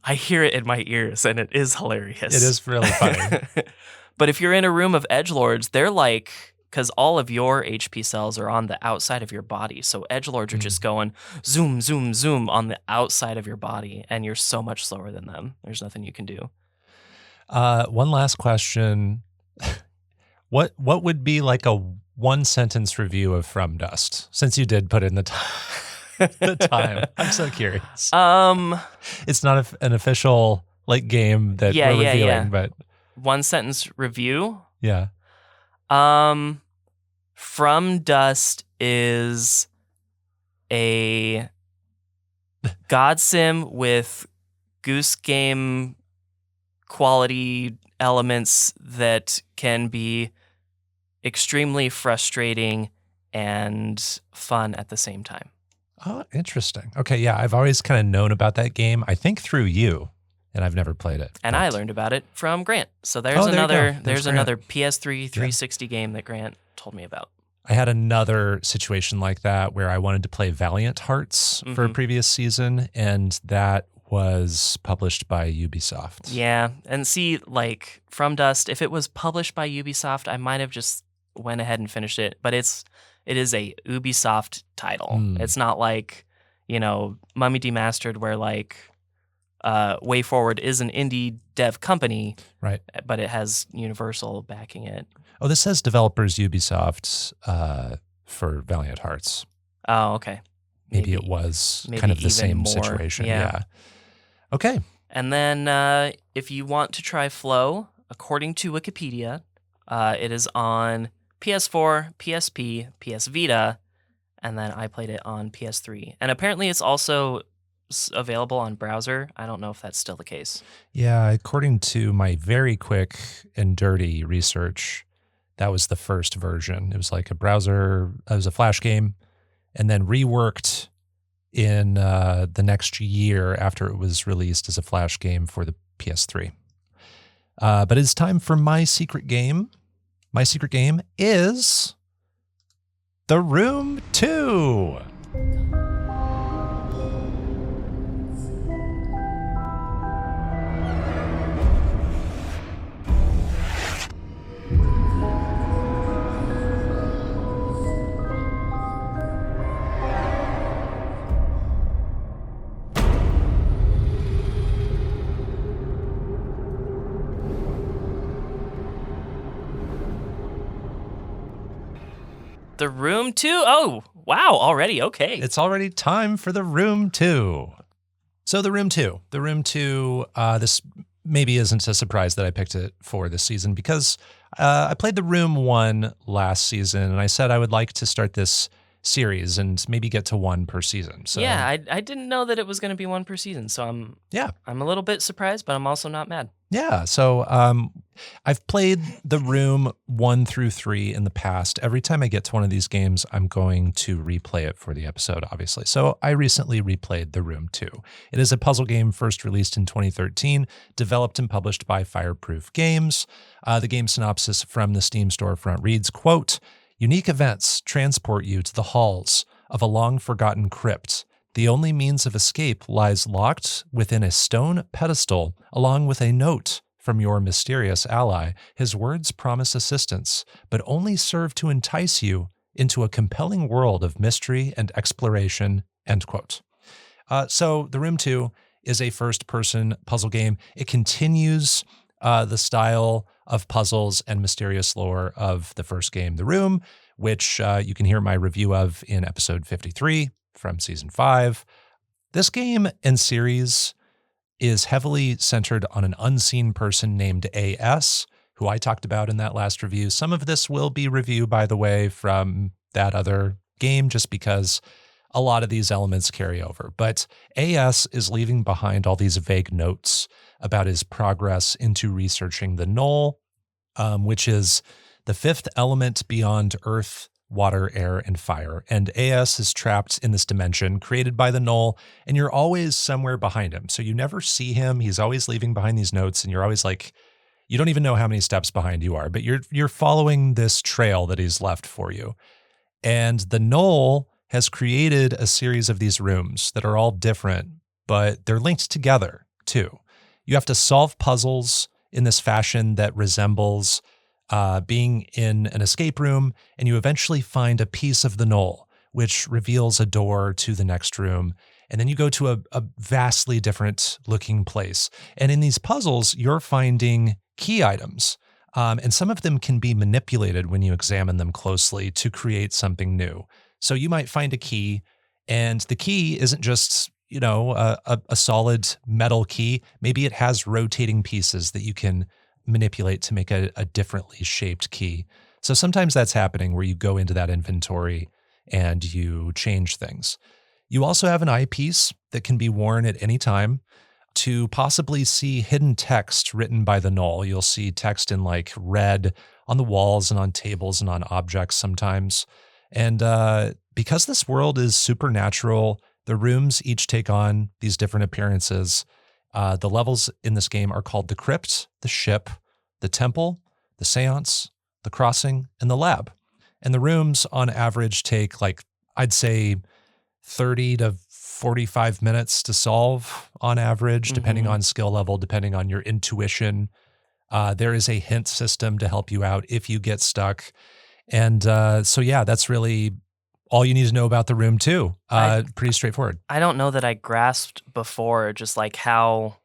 I hear it in my ears and it is hilarious. It is really funny. But if you're in a room of edgelords, they're like, because all of your HP cells are on the outside of your body. So edgelords are just going zoom, zoom, zoom on the outside of your body, and you're so much slower than them. There's nothing you can do. One last question. What would be like a one-sentence review of From Dust, since you did put in the time? I'm so curious. It's not an official like game that we're reviewing, but one sentence review. Yeah. From Dust is a God sim with Goose Game quality elements that can be extremely frustrating and fun at the same time. Oh, interesting. Okay, yeah, I've always kind of known about that game, I think through you, and I've never played it. And I learned about it from Grant. So there's another PS3 360 game that Grant told me about. I had another situation like that where I wanted to play Valiant Hearts for a previous season, and that was published by Ubisoft. Yeah, and see, like, From Dust, if it was published by Ubisoft, I might have just went ahead and finished it, but it is a Ubisoft title. It's not like, Mummy Demastered, where like WayForward is an indie dev company, right? But it has Universal backing it. Oh, this says developers Ubisoft for Valiant Hearts. Oh, okay. Maybe it was kind of the same more situation. Yeah. Okay. And then if you want to try flOw, according to Wikipedia, it is on PS4, PSP, PS Vita, and then I played it on PS3. And apparently it's also available on browser. I don't know if that's still the case. Yeah, according to my very quick and dirty research, that was the first version. It was like a browser, it was a Flash game, and then reworked in the next year after it was released as a Flash game for the PS3. But it's time for my secret game. My secret game is The Room 2. The Room 2? Oh, wow, already, okay. It's already time for the Room 2. So the Room 2. The Room 2, this maybe isn't a surprise that I picked it for this season because I played the Room 1 last season, and I said I would like to start this series and maybe get to one per season. So yeah, I didn't know that it was going to be one per season, so I'm a little bit surprised, but I'm also not mad. Yeah, so I've played the Room 1 through 3 in the past. Every time I get to one of these games, I'm going to replay it for the episode, obviously. So I recently replayed the Room 2. It is a puzzle game first released in 2013, developed and published by Fireproof Games. The game synopsis from the Steam storefront reads, quote, "Unique events transport you to the halls of a long-forgotten crypt. The only means of escape lies locked within a stone pedestal, along with a note from your mysterious ally. His words promise assistance, but only serve to entice you into a compelling world of mystery and exploration," end quote. So The Room 2 is a first-person puzzle game. It continues the style of puzzles and mysterious lore of the first game, The Room, which you can hear my review of in episode 53 from season 5. This game and series is heavily centered on an unseen person named AS, who I talked about in that last review. Some of this will be review, by the way, from that other game, just because a lot of these elements carry over. But AS is leaving behind all these vague notes about his progress into researching the Null, which is the fifth element beyond Earth, water, air, and fire. And AS is trapped in this dimension created by the Null, and you're always somewhere behind him. So you never see him. He's always leaving behind these notes, and you're always like, you don't even know how many steps behind you are, but you're following this trail that he's left for you. And the Null has created a series of these rooms that are all different, but they're linked together too. You have to solve puzzles in this fashion that resembles being in an escape room, and you eventually find a piece of the Null, which reveals a door to the next room. And then you go to a vastly different looking place. And in these puzzles, you're finding key items. And some of them can be manipulated when you examine them closely to create something new. So you might find a key, and the key isn't just, a solid metal key. Maybe it has rotating pieces that you can manipulate to make a differently shaped key. So sometimes that's happening where you go into that inventory and you change things. You also have an eyepiece that can be worn at any time to possibly see hidden text written by the Null. You'll see text in like red on the walls and on tables and on objects sometimes. And because this world is supernatural, the rooms each take on these different appearances. The levels in this game are called the Crypt, the Ship, the Temple, the Seance, the Crossing, and the Lab. And the rooms on average take I'd say 30 to 45 minutes to solve on average, depending on skill level, depending on your intuition. There is a hint system to help you out if you get stuck. And that's really all you need to know about the Room 2. Pretty straightforward. I don't know that I grasped before just how,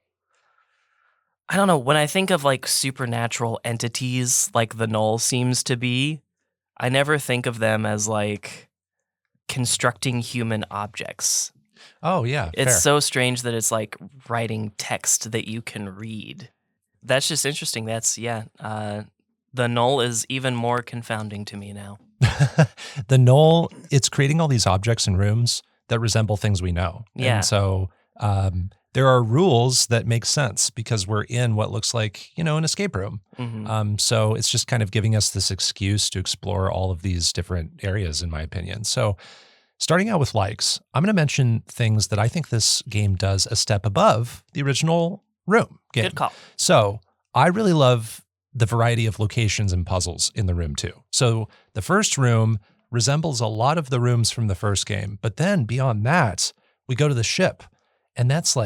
I don't know, when I think of supernatural entities like the Null seems to be, I never think of them as constructing human objects. Oh, yeah. It's fair. so strange that it's writing text that you can read. That's just interesting. The Null is even more confounding to me now. The Null, it's creating all these objects and rooms that resemble things we know. Yeah. And so there are rules that make sense because we're in what looks like, an escape room. So it's just kind of giving us this excuse to explore all of these different areas, in my opinion. So starting out with likes, I'm going to mention things that I think this game does a step above the original Room game. Good call. So I really love the variety of locations and puzzles in the Room 2. So the first room resembles a lot of the rooms from the first game, but then beyond that, we go to the ship, and that's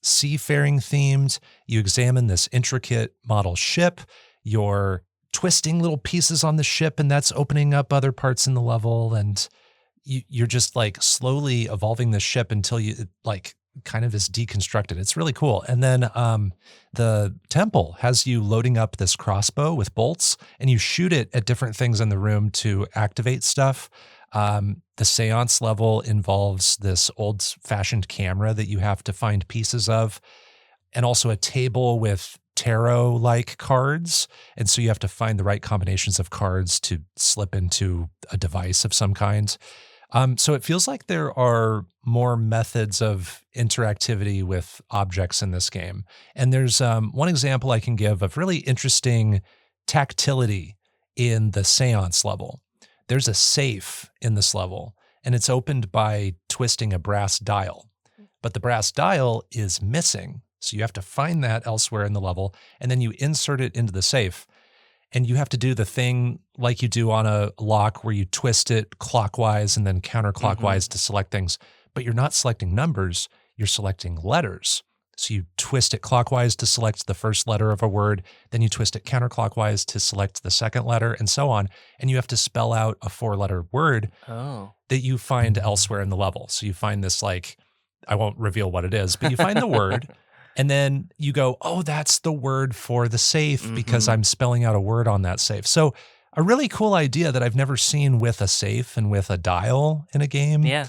seafaring themed. You examine this intricate model ship, you're twisting little pieces on the ship, and that's opening up other parts in the level, and you're just slowly evolving the ship until kind of is deconstructed. It's really cool. And then the temple has you loading up this crossbow with bolts, and you shoot it at different things in the room to activate stuff. The seance level involves this old-fashioned camera that you have to find pieces of, and also a table with tarot-like cards. And so you have to find the right combinations of cards to slip into a device of some kind. So it feels like there are more methods of interactivity with objects in this game. And there's one example I can give of really interesting tactility in the seance level. There's a safe in this level, and it's opened by twisting a brass dial. But the brass dial is missing, so you have to find that elsewhere in the level, and then you insert it into the safe. And you have to do the thing like you do on a lock where you twist it clockwise and then counterclockwise to select things. But you're not selecting numbers, you're selecting letters. So you twist it clockwise to select the first letter of a word, then you twist it counterclockwise to select the second letter, and so on. And you have to spell out a 4-letter word that you find elsewhere in the level. So you find this, like, I won't reveal what it is, but you find the word. And then you go, oh, that's the word for the safe because I'm spelling out a word on that safe. So a really cool idea that I've never seen with a safe and with a dial in a game. Yeah.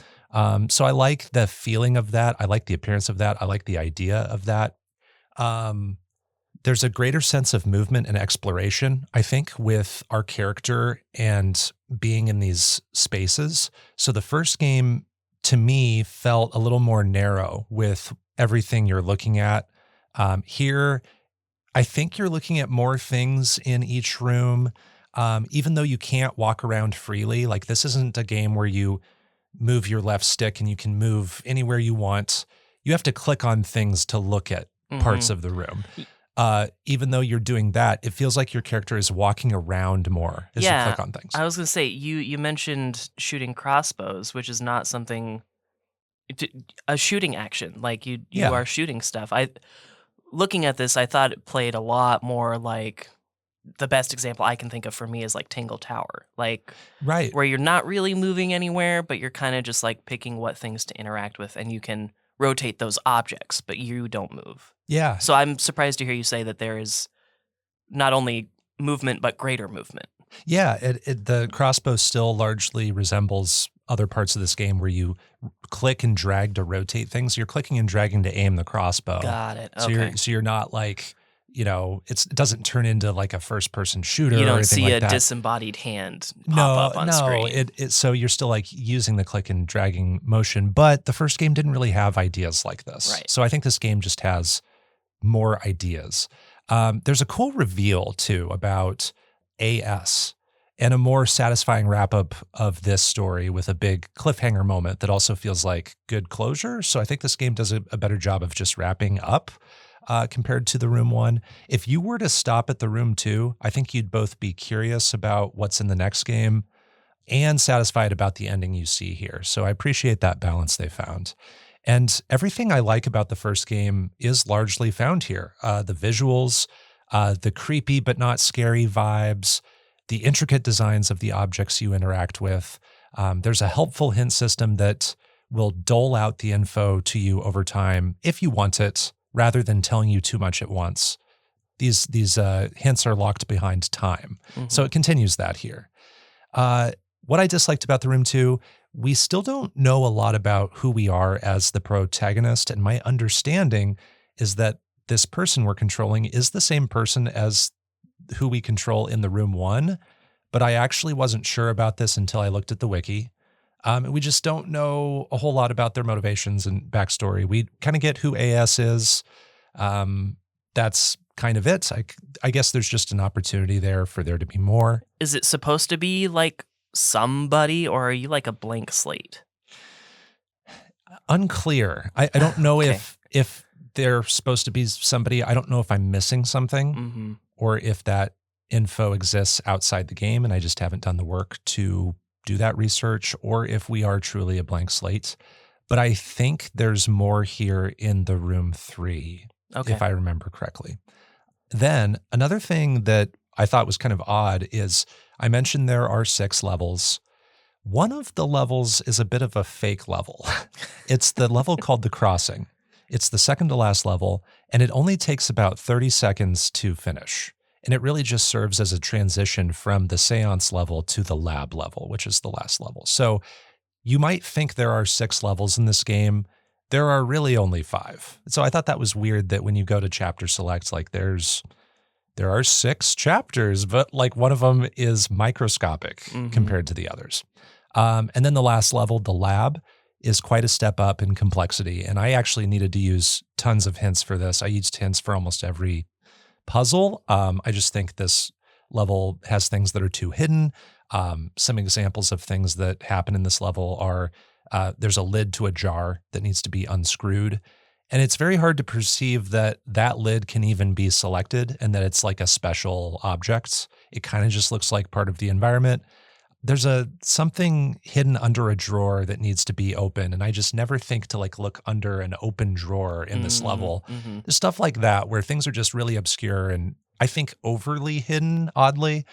So I like the feeling of that. I like the appearance of that. I like the idea of that. There's a greater sense of movement and exploration, I think, with our character and being in these spaces. So the first game, to me, felt a little more narrow with everything you're looking at. Here, I think you're looking at more things in each room, even though you can't walk around freely. Like, this isn't a game where you move your left stick and you can move anywhere you want. You have to click on things to look at parts of the room. Even though you're doing that, it feels like your character is walking around more as you click on things. I was going to say, you mentioned shooting crossbows, which is not something... a shooting action, like you are shooting stuff. Looking at this, I thought it played a lot more like, the best example I can think of for me is like Tingle Tower, like where you're not really moving anywhere, but you're kind of just like picking what things to interact with, and you can rotate those objects, but you don't move. Yeah. So I'm surprised to hear you say that there is not only movement but greater movement. Yeah, the crossbow still largely resembles other parts of this game where you click and drag to rotate things. You're clicking and dragging to aim the crossbow. Got it. Okay. So you're not like, it doesn't turn into like a first-person shooter. You don't or anything see like that. Disembodied hand pop up on screen. So you're still like using the click and dragging motion, but the first game didn't really have ideas like this. Right. So I think this game just has more ideas. There's a cool reveal too about AS, and a more satisfying wrap-up of this story with a big cliffhanger moment that also feels like good closure. So I think this game does a better job of just wrapping up compared to the Room 1. If you were to stop at the Room 2, I think you'd both be curious about what's in the next game and satisfied about the ending you see here. So I appreciate that balance they found. And everything I like about the first game is largely found here. The visuals, the creepy but not scary vibes, the intricate designs of the objects you interact with. There's a helpful hint system that will dole out the info to you over time if you want it, rather than telling you too much at once. These hints are locked behind time. So it continues that here. What I disliked about the Room 2, we still don't know a lot about who we are as the protagonist, and my understanding is that this person we're controlling is the same person as who we control in the Room 1, but I actually wasn't sure about this until I looked at the wiki. We just don't know a whole lot about their motivations and backstory. We kind of get who AS is. That's kind of it. I guess there's just an opportunity there for there to be more. Is it supposed to be like somebody, or are you like a blank slate? Unclear. I don't know Okay. if they're supposed to be somebody. I don't know if I'm missing something or if that info exists outside the game and I just haven't done the work to do that research, or if we are truly a blank slate. But I think there's more here in the Room 3, if I remember correctly. Then another thing that I thought was kind of odd is I mentioned there are 6 levels. One of the levels is a bit of a fake level. It's the level called The Crossing. It's the second to last level, and it only takes about 30 seconds to finish. And it really just serves as a transition from the seance level to the lab level, which is the last level. So you might think there are 6 levels in this game. There are really only 5. So I thought that was weird that when you go to chapter select, like there are 6 chapters, but like one of them is microscopic compared to the others. And then the last level, the lab, is quite a step up in complexity. And I actually needed to use tons of hints for this. I used hints for almost every puzzle. I just think this level has things that are too hidden. Some examples of things that happen in this level are there's a lid to a jar that needs to be unscrewed. And it's very hard to perceive that that lid can even be selected and that it's like a special object. It kind of just looks like part of the environment. There's something hidden under a drawer that needs to be open. And I just never think to like look under an open drawer in this level. There's stuff like that where things are just really obscure and I think overly hidden, oddly.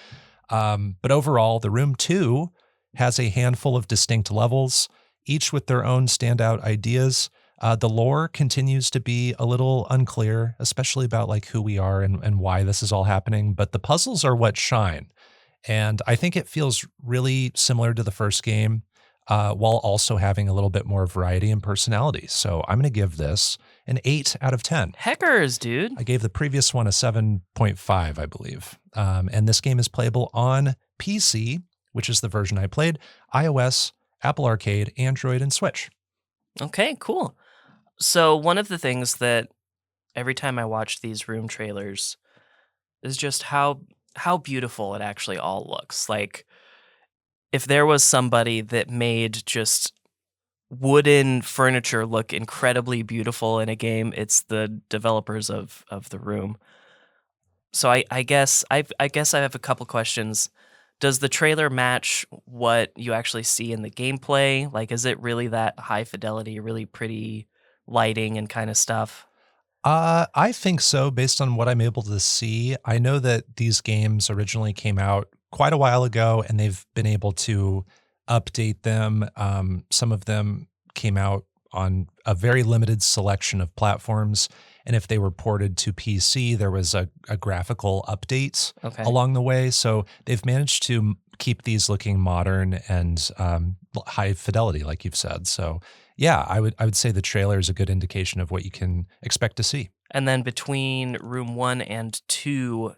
But overall, the Room 2 has a handful of distinct levels, each with their own standout ideas. The lore continues to be a little unclear, especially about like who we are and why this is all happening. But the puzzles are what shine. And I think it feels really similar to the first game, while also having a little bit more variety and personality. So I'm going to give this an 8 out of 10. Heckers, dude. I gave the previous one a 7.5, I believe. And this game is playable on PC, which is the version I played, iOS, Apple Arcade, Android, and Switch. Okay, cool. So one of the things that every time I watch these Room trailers is just how beautiful it actually all looks. Like if there was somebody that made just wooden furniture look incredibly beautiful in a game, it's the developers of the Room. So I guess I have a couple questions. Does the trailer match what you actually see in the gameplay? Like, is it really that high fidelity, really pretty lighting and kind of stuff? I think so, based on what I'm able to see. I know that these games originally came out quite a while ago, and they've been able to update them. Some of them came out on a very limited selection of platforms, and if they were ported to PC, there was a graphical update along the way. So they've managed to keep these looking modern and high fidelity, like you've said. So yeah, I would say the trailer is a good indication of what you can expect to see. And then between Room 1 and 2,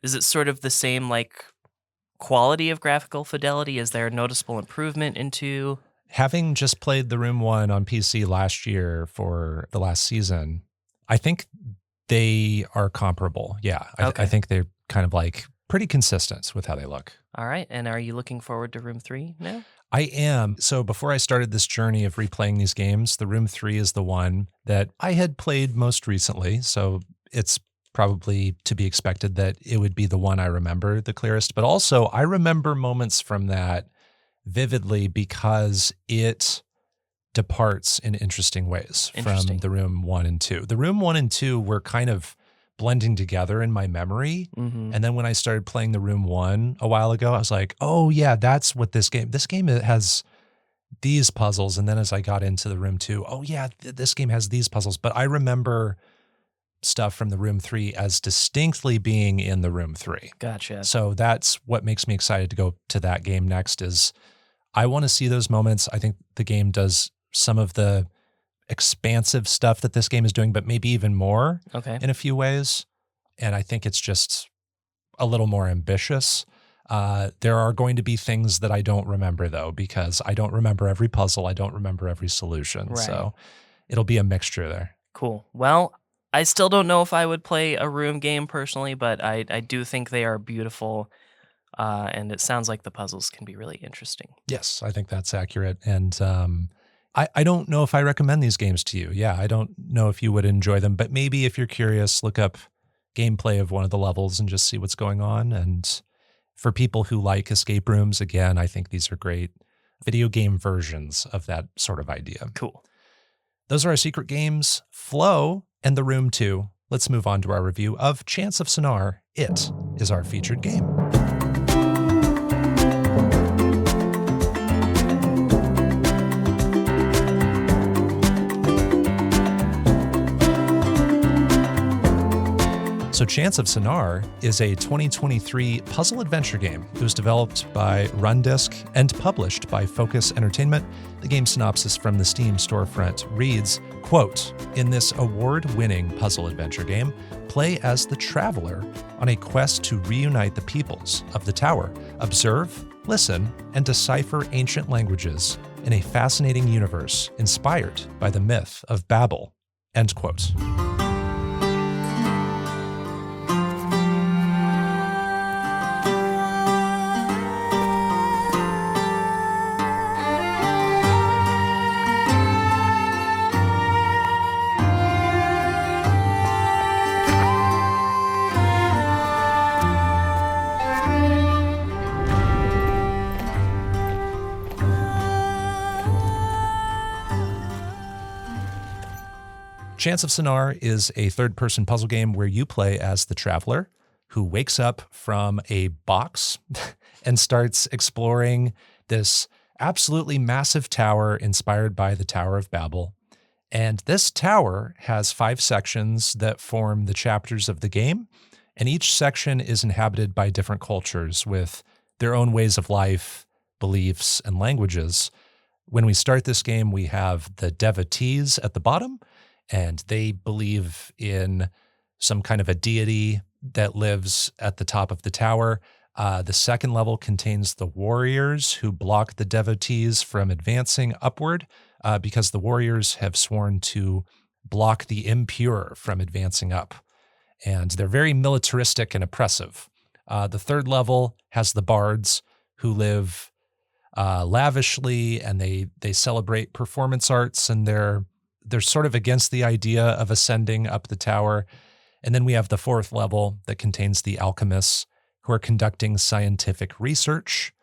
is it sort of the same like quality of graphical fidelity? Is there a noticeable improvement in 2? Having just played the Room 1 on PC last year for the last season, I think they are comparable. Yeah, I think they're kind of like pretty consistent with how they look. All right. And are you looking forward to Room 3 now? I am. So before I started this journey of replaying these games, the Room 3 is the one that I had played most recently. So it's probably to be expected that it would be the one I remember the clearest. But also I remember moments from that vividly because it departs in interesting ways from the Room 1 and 2. The Room 1 and 2 were kind of blending together in my memory. And then when I started playing the Room 1 a while ago, I was like, oh yeah, that's what this game has these puzzles. And then as I got into the Room 2, oh yeah, this game has these puzzles. But I remember stuff from the Room 3 as distinctly being in the Room 3. Gotcha. So that's what makes me excited to go to that game next is I want to see those moments. I think the game does some of the expansive stuff that this game is doing, but maybe even more in a few ways. And I think it's just a little more ambitious. There are going to be things that I don't remember, though, because I don't remember every puzzle. I don't remember every solution. Right. So it'll be a mixture there. Cool. Well, I still don't know if I would play a Room game personally, but I do think they are beautiful. And it sounds like the puzzles can be really interesting. Yes, I think that's accurate. And I don't know if I recommend these games to you. Yeah, I don't know if you would enjoy them, but maybe if you're curious, look up gameplay of one of the levels and just see what's going on. And for people who like escape rooms, again, I think these are great video game versions of that sort of idea. Cool. Those are our secret games, flOw and the Room 2. Let's move on to our review of Chants of Sennaar. It is our featured game. So Chants of Sennaar is a 2023 puzzle adventure game. It was developed by Rundisk and published by Focus Entertainment. The game synopsis from the Steam storefront reads, quote, "In this award-winning puzzle adventure game, play as the Traveler on a quest to reunite the peoples of the Tower. Observe, listen, and decipher ancient languages in a fascinating universe inspired by the myth of Babel." End quote. Chants of Sennaar is a third-person puzzle game where you play as the Traveler who wakes up from a box and starts exploring this absolutely massive tower inspired by the Tower of Babel. And this tower has 5 sections that form the chapters of the game, and each section is inhabited by different cultures with their own ways of life, beliefs, and languages. When we start this game, we have the devotees at the bottom, and they believe in some kind of a deity that lives at the top of the tower. The second level contains the warriors who block the devotees from advancing upward because the warriors have sworn to block the impure from advancing up. And they're very militaristic and oppressive. The third level has the bards who live lavishly, and they celebrate performance arts, and they're sort of against the idea of ascending up the tower. And then we have the fourth level that contains the alchemists who are conducting scientific research.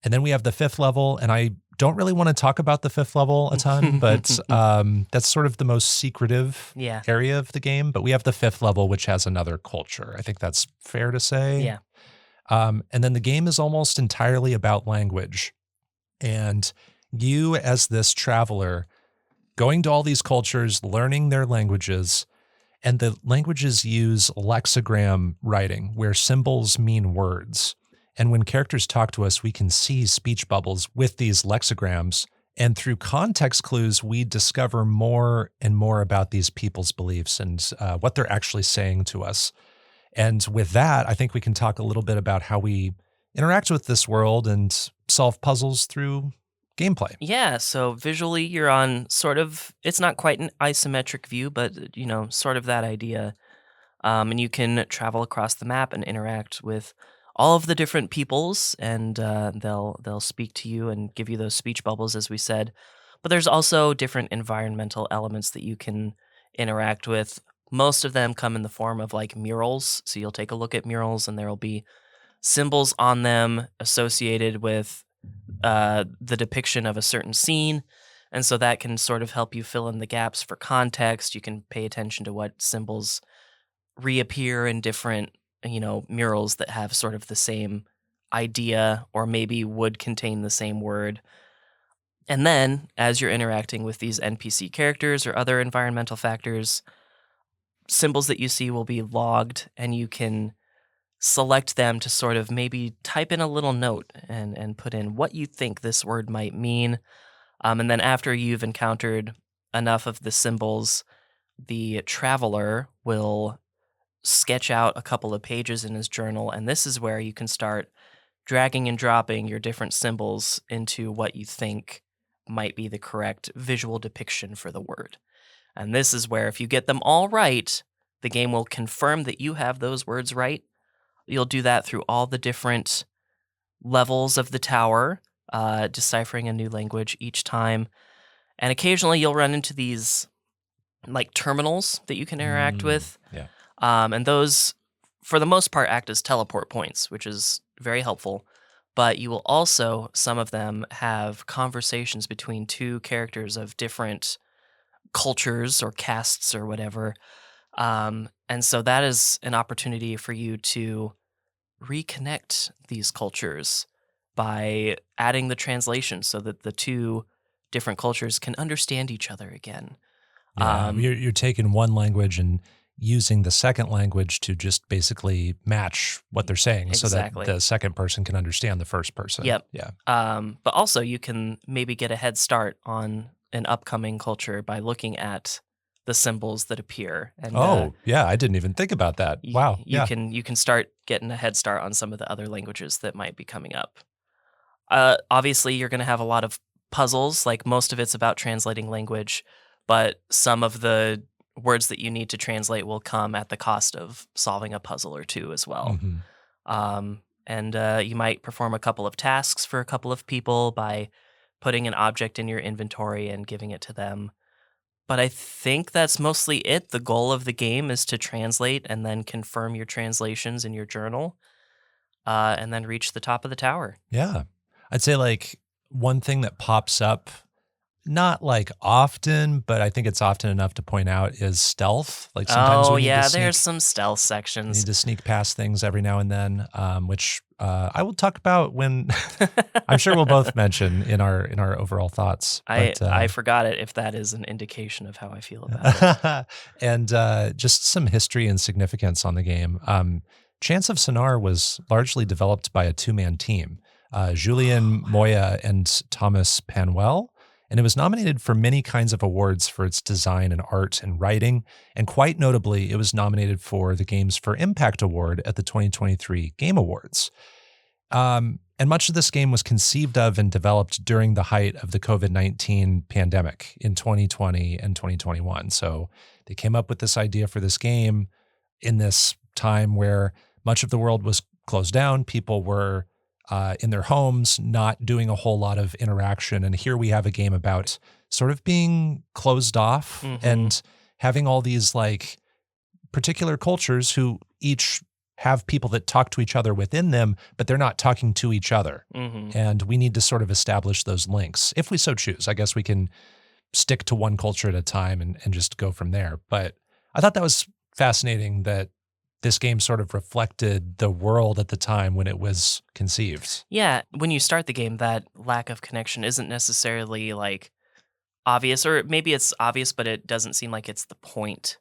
And then we have the fifth level, and I don't really want to talk about the fifth level a ton, but that's sort of the most secretive area of the game. But we have the fifth level, which has another culture. I think that's fair to say. Yeah. And then the game is almost entirely about language. And you, as this Traveler, going to all these cultures, learning their languages, and the languages use lexigram writing, where symbols mean words. And when characters talk to us, we can see speech bubbles with these lexigrams. And through context clues, we discover more and more about these people's beliefs and what they're actually saying to us. And with that, I think we can talk a little bit about how we interact with this world and solve puzzles through gameplay. Yeah, so visually you're on sort of, it's not quite an isometric view, but sort of that idea. And you can travel across the map and interact with all of the different peoples, and they'll speak to you and give you those speech bubbles, as we said. But there's also different environmental elements that you can interact with. Most of them come in the form of like murals. So you'll take a look at murals, and there'll be symbols on them associated with the depiction of a certain scene, and so that can sort of help you fill in the gaps for context. You can pay attention to what symbols reappear in different murals that have sort of the same idea or maybe would contain the same word. And then as you're interacting with these NPC characters or other environmental factors, symbols that you see will be logged, and you can select them to sort of maybe type in a little note and put in what you think this word might mean. And then after you've encountered enough of the symbols, the Traveler will sketch out a couple of pages in his journal, and this is where you can start dragging and dropping your different symbols into what you think might be the correct visual depiction for the word. And this is where, if you get them all right, the game will confirm that you have those words right. You'll do that through all the different levels of the tower, deciphering a new language each time. And occasionally you'll run into these like terminals that you can interact with. Yeah. And those, for the most part, act as teleport points, which is very helpful. But you will also, some of them, have conversations between two characters of different cultures or castes or whatever. And so that is an opportunity for you to reconnect these cultures by adding the translation so that the two different cultures can understand each other again. Yeah, you're taking one language and using the second language to just basically match what they're saying Exactly. so that the second person can understand the first person. Yep. Yeah. But also you can maybe get a head start on an upcoming culture by looking at the symbols that appear. And yeah, I didn't even think about that. Wow. You can start getting a head start on some of the other languages that might be coming up. Obviously, you're going to have a lot of puzzles. Like most of it's about translating language, but some of the words that you need to translate will come at the cost of solving a puzzle or two as well. And you might perform a couple of tasks for a couple of people by putting an object in your inventory and giving it to them. But I think that's mostly it. The goal of the game is to translate and then confirm your translations in your journal, and then reach the top of the tower. Yeah. I'd say like one thing that pops up, not like often, but I think it's often enough to point out, is stealth. Like sometimes we need to there's some stealth sections. We need to sneak past things every now and then, which I will talk about when I'm sure we'll both mention in our overall thoughts. I forgot it if that is an indication of how I feel about it. And just some history and significance on the game. Chants of Sennaar was largely developed by a two-man team, Julien Moya and Thomas Panuel. And it was nominated for many kinds of awards for its design and art and writing. And quite notably, it was nominated for the Games for Impact Award at the 2023 Game Awards. And much of this game was conceived of and developed during the height of the COVID-19 pandemic in 2020 and 2021. So they came up with this idea for this game in this time where much of the world was closed down. People were in their homes, not doing a whole lot of interaction. And here we have a game about sort of being closed off and having all these like particular cultures who each have people that talk to each other within them, but they're not talking to each other. And we need to sort of establish those links if we so choose. I guess we can stick to one culture at a time and just go from there. But I thought that was fascinating that this game sort of reflected the world at the time when it was conceived. Yeah, when you start the game, that lack of connection isn't necessarily like obvious, or maybe it's obvious, but it doesn't seem like it's the point.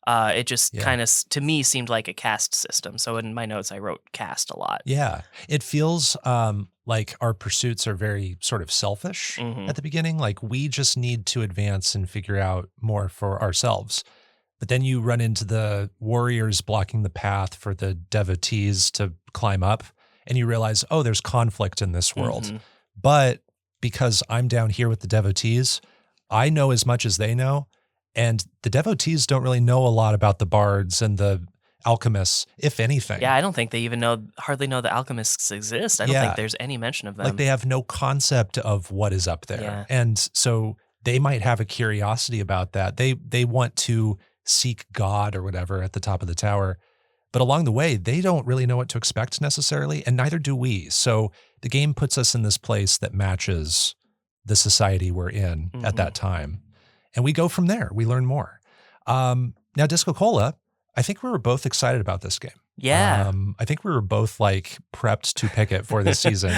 It just kind of, to me, seemed like a caste system. So in my notes, I wrote caste a lot. Yeah, it feels like our pursuits are very sort of selfish at the beginning. Like we just need to advance and figure out more for ourselves. But then you run into the warriors blocking the path for the devotees to climb up, and you realize, oh, there's conflict in this world. But because I'm down here with the devotees, I know as much as they know, and the devotees don't really know a lot about the bards and the alchemists, if anything. Yeah, I don't think they even hardly know the alchemists exist. I don't think there's any mention of them. Like they have no concept of what is up there. Yeah. And so they might have a curiosity about that. They want to seek God or whatever at the top of the tower. But along the way, they don't really know what to expect necessarily, and neither do we. So the game puts us in this place that matches the society we're in at that time. And we go from there. We learn more. Now, DiscoCola, I think we were both excited about this game. Yeah. I think we were both like prepped to pick it for this season.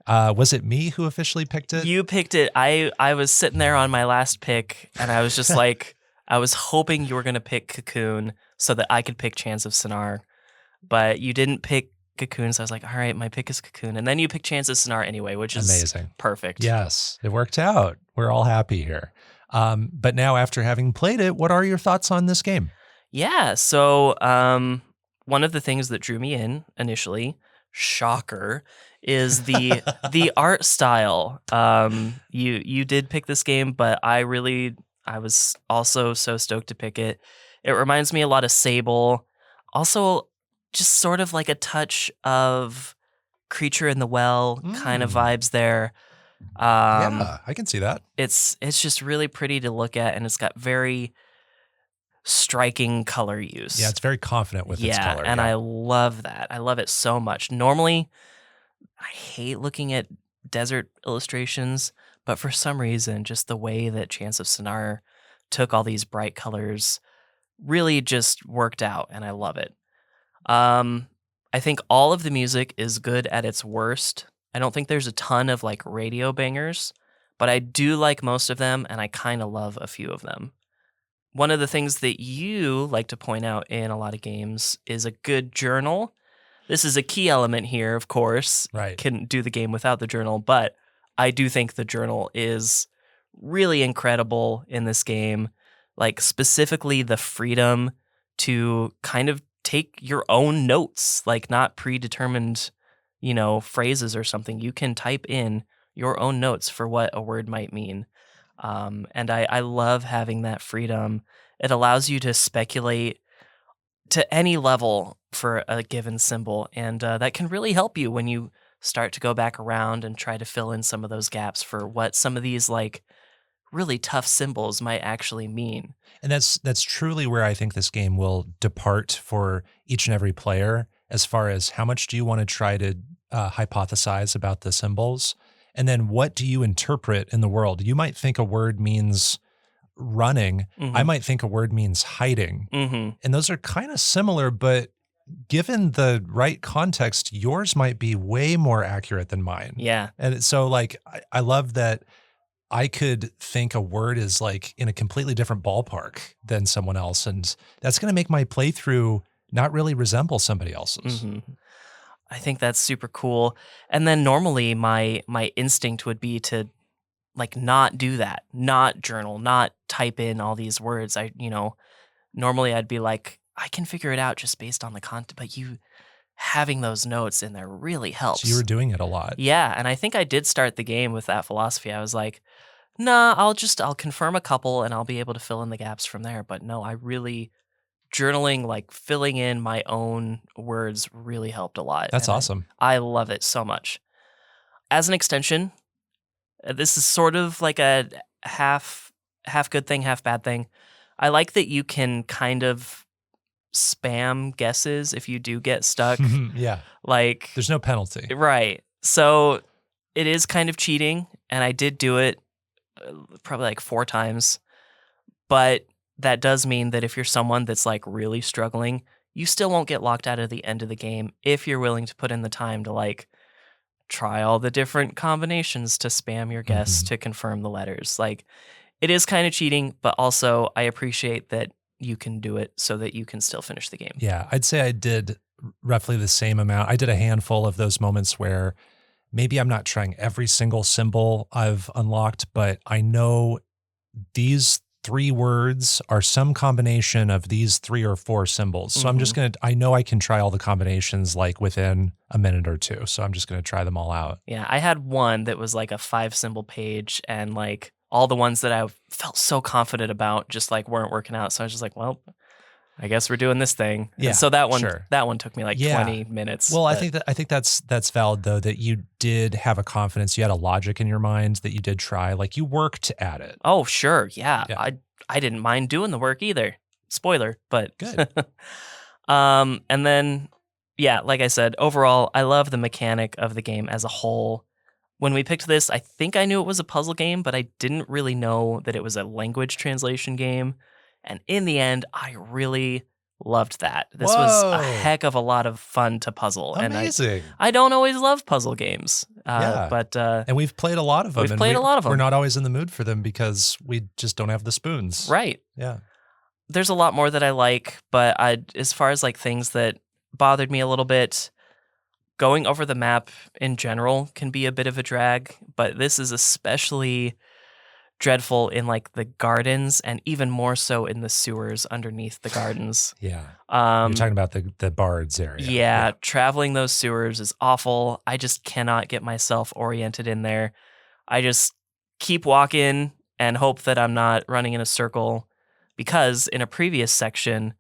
Was it me who officially picked it? You picked it. I was sitting there on my last pick, and I was just like, I was hoping you were going to pick Cocoon so that I could pick Chants of Sennaar, but you didn't pick Cocoon, so I was like, all right, my pick is Cocoon. And then you picked Chants of Sennaar anyway, which is amazing. Perfect. Yes, it worked out. We're all happy here. But now after having played it, what are your thoughts on this game? Yeah, so one of the things that drew me in initially, shocker, is the art style. You did pick this game, but I was also so stoked to pick it. It reminds me a lot of Sable. Also, just sort of like a touch of Creature in the Well kind of vibes there. Yeah, I can see that. It's just really pretty to look at, and it's got very striking color use. Yeah, it's very confident with its color. And I love that. I love it so much. Normally, I hate looking at desert illustrations, but for some reason, just the way that Chants of Sennaar took all these bright colors really just worked out, and I love it. I think all of the music is good at its worst. I don't think there's a ton of like radio bangers, but I do like most of them, and I kind of love a few of them. one of the things that you like to point out in a lot of games is a good journal. This is a key element here, of course. Right. Couldn't do the game without the journal, but I do think the journal is really incredible in this game. Like, specifically the freedom to kind of take your own notes, like not predetermined, phrases or something. You can type in your own notes for what a word might mean. And I love having that freedom. It allows you to speculate to any level for a given symbol, and that can really help you when you start to go back around and try to fill in some of those gaps for what some of these like really tough symbols might actually mean. And that's truly where I think this game will depart for each and every player, as far as how much do you want to try to hypothesize about the symbols, and then what do you interpret in the world. You might think a word means running. I might think a word means hiding. And those are kind of similar, but given the right context, yours might be way more accurate than mine. Yeah. And so like, I love that I could think a word is like in a completely different ballpark than someone else. And that's going to make my playthrough not really resemble somebody else's. I think that's super cool. And then normally my instinct would be to like not do that, not journal, not type in all these words. Normally I'd be like, I can figure it out just based on the content, but you having those notes in there really helps. So you were doing it a lot. Yeah, and I think I did start the game with that philosophy. I was like, nah, I'll confirm a couple and I'll be able to fill in the gaps from there. But no, I really journaling, like filling in my own words really helped a lot. That's awesome. I love it so much. As an extension, this is sort of like a half good thing, half bad thing. I like that you can kind of spam guesses if you do get stuck. Yeah. Like, there's no penalty. Right. So it is kind of cheating, and I did do it probably like 4 times. But that does mean that if you're someone that's like really struggling, you still won't get locked out of the end of the game if you're willing to put in the time to like try all the different combinations to spam your guess to confirm the letters. Like, it is kind of cheating, but also I appreciate that you can do it so that you can still finish the game. Yeah, I'd say I did roughly the same amount. I did a handful of those moments where maybe I'm not trying every single symbol I've unlocked, but I know these 3 words are some combination of these 3 or 4 symbols. So I'm just I know I can try all the combinations like within a minute or 2. So I'm just going to try them all out. Yeah, I had one that was like a 5 symbol page, and like all the ones that I felt so confident about just like weren't working out. So I was just like, well, I guess we're doing this thing. Yeah. And so that one took me like 20 minutes. Well, I think that's valid though, that you did have a confidence, you had a logic in your mind that you did try, like you worked at it. Oh, sure. Yeah. I didn't mind doing the work either. Spoiler, but good. And then, yeah, like I said, overall, I love the mechanic of the game as a whole. When we picked this, I think I knew it was a puzzle game, but I didn't really know that it was a language translation game. And in the end, I really loved that. This was a heck of a lot of fun to puzzle. Amazing. And I don't always love puzzle games. But and we've played a lot of them. We've played a lot of them. We're not always in the mood for them because we just don't have the spoons. Right. Yeah. There's a lot more that I like, but as far as like things that bothered me a little bit, going over the map in general can be a bit of a drag, but this is especially dreadful in like the gardens and even more so in the sewers underneath the gardens. Yeah. You're talking about the bards area. Yeah, traveling those sewers is awful. I just cannot get myself oriented in there. I just keep walking and hope that I'm not running in a circle, because in a previous section,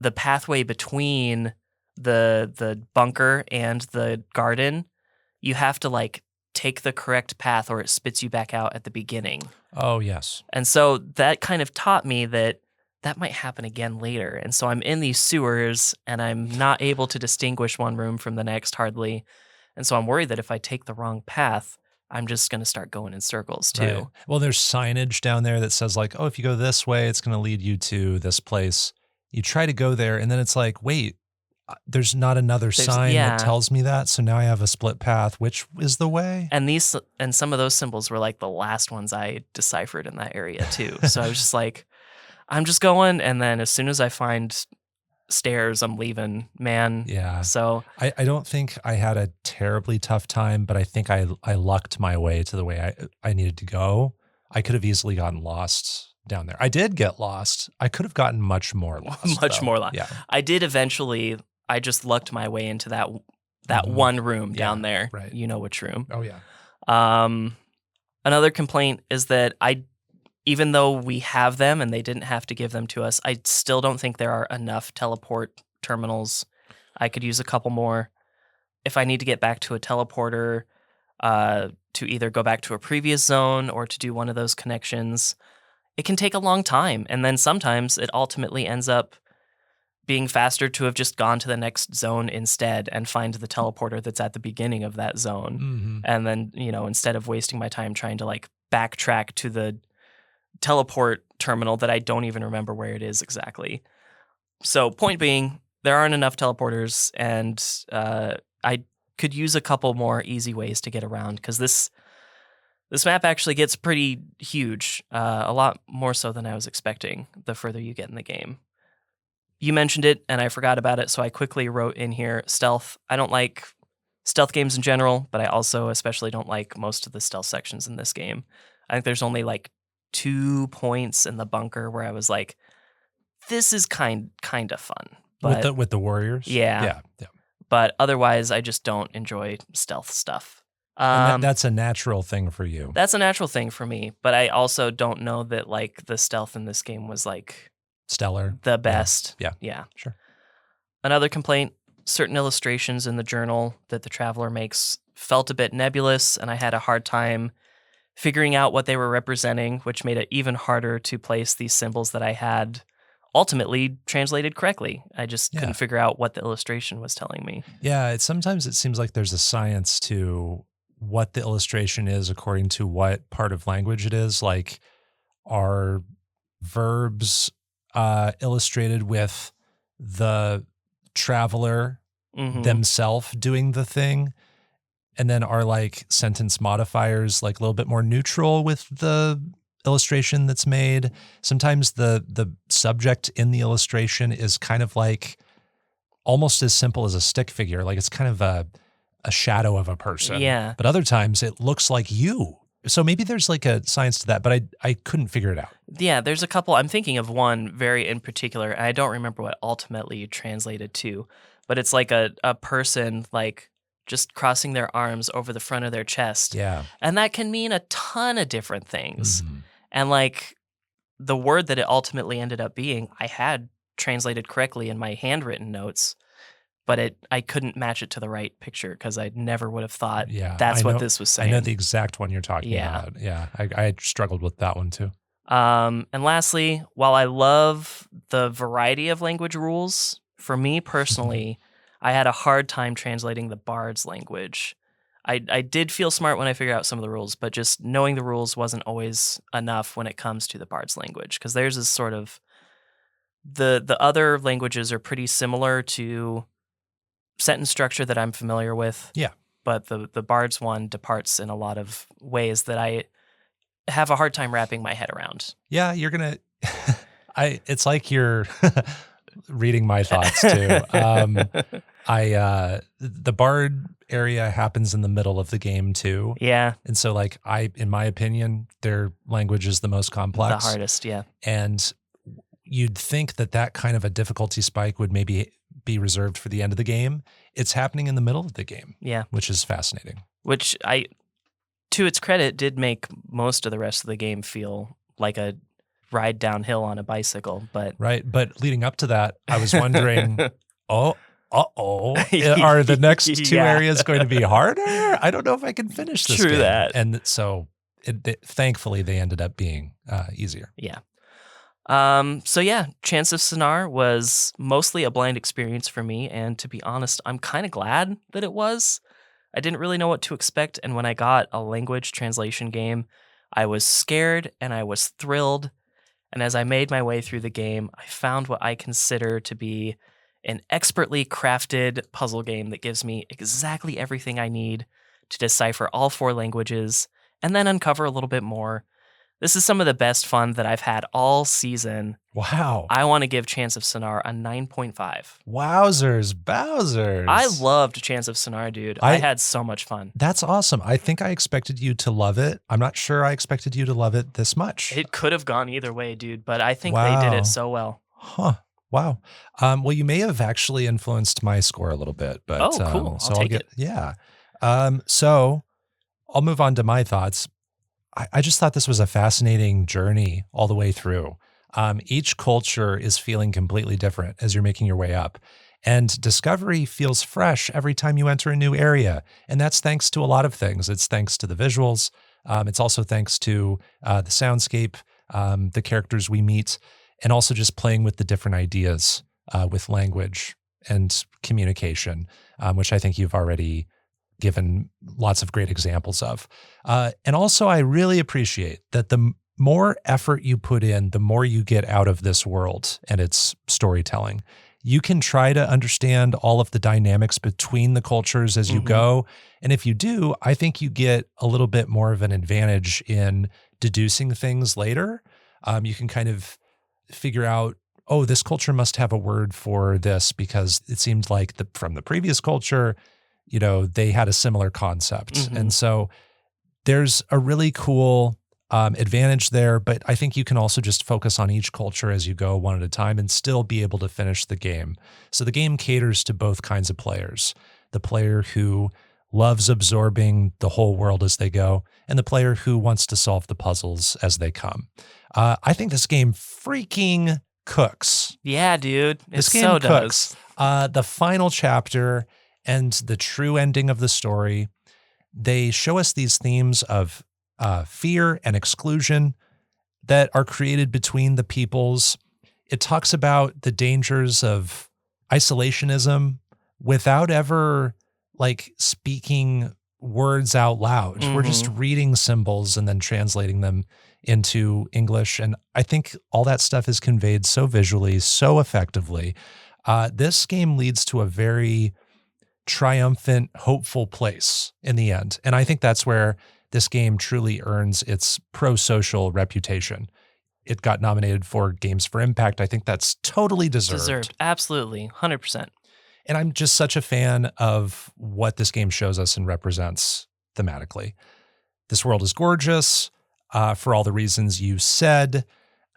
the pathway between the bunker and the garden, you have to like take the correct path or it spits you back out at the beginning. Oh, yes. And so that kind of taught me that might happen again later. And so I'm in these sewers and I'm not able to distinguish one room from the next hardly. And so I'm worried that if I take the wrong path, I'm just going to start going in circles too. Right. Well, there's signage down there that says like, oh, if you go this way, it's going to lead you to this place. You try to go there and then it's like, wait, there's not another sign that tells me that. So now I have a split path. Which is the way? And some of those symbols were like the last ones I deciphered in that area too. So I was just like, I'm just going, and then as soon as I find stairs, I'm leaving, man. Yeah. So I don't think I had a terribly tough time, but I think I lucked my way to the way I needed to go. I could have easily gotten lost down there. I did get lost. I could have gotten much more lost. much though. more lost. Yeah. I did eventually. I just lucked my way into that one room down there. Right. You know which room. Oh yeah. Another complaint is that even though we have them and they didn't have to give them to us, I still don't think there are enough teleport terminals. I could use a couple more. If I need to get back to a teleporter, to either go back to a previous zone or to do one of those connections, it can take a long time. And then sometimes it ultimately ends up being faster to have just gone to the next zone instead and find the teleporter that's at the beginning of that zone. Mm-hmm. And then, instead of wasting my time trying to like backtrack to the teleport terminal that I don't even remember where it is exactly. So point being, there aren't enough teleporters, and I could use a couple more easy ways to get around, because this map actually gets pretty huge, a lot more so than I was expecting the further you get in the game. You mentioned it, and I forgot about it, so I quickly wrote in here stealth. I don't like stealth games in general, but I also especially don't like most of the stealth sections in this game. I think there's only like 2 points in the bunker where I was like, this is kind of fun. But, with the warriors? Yeah. Yeah. But otherwise, I just don't enjoy stealth stuff. And that's a natural thing for you. That's a natural thing for me, but I also don't know that like the stealth in this game was like stellar. the best. Yeah. Sure. Another complaint, certain illustrations in the journal that the Traveler makes felt a bit nebulous, and I had a hard time figuring out what they were representing, which made it even harder to place these symbols that I had ultimately translated correctly. I just couldn't figure out what the illustration was telling me. Yeah, sometimes it seems like there's a science to what the illustration is according to what part of language it is. Like, are verbs illustrated with the Traveler themselves doing the thing? And then are like sentence modifiers like a little bit more neutral with the illustration that's made? Sometimes the subject in the illustration is kind of like almost as simple as a stick figure. Like it's kind of a shadow of a person. Yeah. But other times it looks like you. So maybe there's like a science to that, but I couldn't figure it out. Yeah, there's a couple. I'm thinking of one very in particular, and I don't remember what ultimately translated to, but it's like a person like just crossing their arms over the front of their chest. Yeah. And that can mean a ton of different things. Mm-hmm. And like the word that it ultimately ended up being, I had translated correctly in my handwritten notes, but I couldn't match it to the right picture because I never would have thought that's what this was saying. I know the exact one you're talking about. Yeah, I struggled with that one too. And lastly, while I love the variety of language rules, for me personally, I had a hard time translating the bards language. I did feel smart when I figured out some of the rules, but just knowing the rules wasn't always enough when it comes to the bards language, because theirs is sort of the other languages are pretty similar to sentence structure that I'm familiar with. Yeah. But the bards one departs in a lot of ways that I have a hard time wrapping my head around. Yeah, you're gonna. It's like you're reading my thoughts too. The bard area happens in the middle of the game too. Yeah. And so like in my opinion, their language is the most complex. The hardest, yeah. And you'd think that kind of a difficulty spike would maybe be reserved for the end of the game. It's happening in the middle of the game. Yeah. Which is fascinating. Which to its credit, did make most of the rest of the game feel like a ride downhill on a bicycle. But right. But leading up to that, I was wondering, are the next two areas going to be harder? I don't know if I can finish this True game. that. And so thankfully they ended up being easier. Yeah. So yeah, Chants of Sennaar was mostly a blind experience for me, and to be honest, I'm kind of glad that it was. I didn't really know what to expect, and when I got a language translation game, I was scared and I was thrilled. And as I made my way through the game, I found what I consider to be an expertly crafted puzzle game that gives me exactly everything I need to decipher all 4 languages and then uncover a little bit more. This is some of the best fun that I've had all season. Wow. I want to give Chants of Sennaar a 9.5. Wowzers, Bowsers. I loved Chants of Sennaar, dude. I had so much fun. That's awesome. I think I expected you to love it. I'm not sure I expected you to love it this much. It could have gone either way, dude, but I think they did it so well. Huh. Wow. Well, you may have actually influenced my score a little bit, but cool. So I'll take it. Yeah. So I'll move on to my thoughts. I just thought this was a fascinating journey all the way through. Each culture is feeling completely different as you're making your way up. And discovery feels fresh every time you enter a new area. And that's thanks to a lot of things. It's thanks to the visuals. It's also thanks to the soundscape, the characters we meet, and also just playing with the different ideas with language and communication, which I think you've already given lots of great examples of. And also, I really appreciate that the more effort you put in, the more you get out of this world and its storytelling. You can try to understand all of the dynamics between the cultures as you go. And if you do, I think you get a little bit more of an advantage in deducing things later. You can kind of figure out, oh, this culture must have a word for this because it seemed like from the previous culture, they had a similar concept. And so there's a really cool advantage there, but I think you can also just focus on each culture as you go one at a time and still be able to finish the game. So the game caters to both kinds of players, the player who loves absorbing the whole world as they go, and the player who wants to solve the puzzles as they come. I think this game freaking cooks. Yeah, dude. This game cooks. The final chapter and the true ending of the story, they show us these themes of fear and exclusion that are created between the peoples. It talks about the dangers of isolationism without ever speaking words out loud. We're just reading symbols and then translating them into English. And I think all that stuff is conveyed so visually, so effectively. This game leads to a very triumphant, hopeful place in the end. And I think that's where this game truly earns its pro-social reputation. It got nominated for Games for Impact. I think that's totally deserved. Absolutely. 100%. And I'm just such a fan of what this game shows us and represents thematically. This world is gorgeous for all the reasons you said.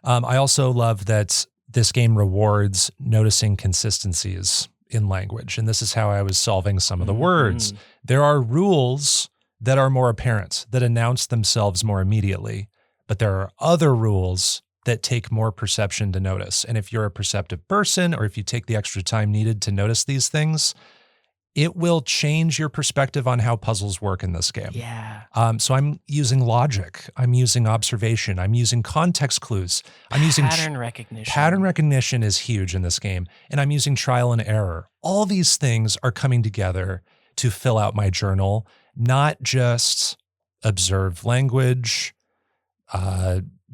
I also love that this game rewards noticing consistencies in language. And this is how I was solving some of the words. There are rules that are more apparent, that announce themselves more immediately, but there are other rules that take more perception to notice. And if you're a perceptive person, or if you take the extra time needed to notice these things, it will change your perspective on how puzzles work in this game. Yeah. So I'm using logic. I'm using observation. I'm using context clues. I'm using pattern recognition. Pattern recognition is huge in this game. And I'm using trial and error. All these things are coming together to fill out my journal, not just observe language,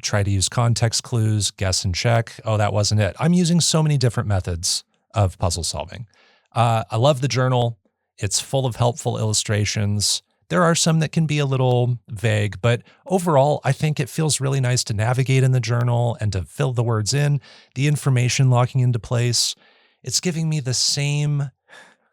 try to use context clues, guess and check. Oh, that wasn't it. I'm using so many different methods of puzzle solving. I love the journal. It's full of helpful illustrations. There are some that can be a little vague, but overall, I think it feels really nice to navigate in the journal and to fill the words in, the information locking into place. It's giving me the same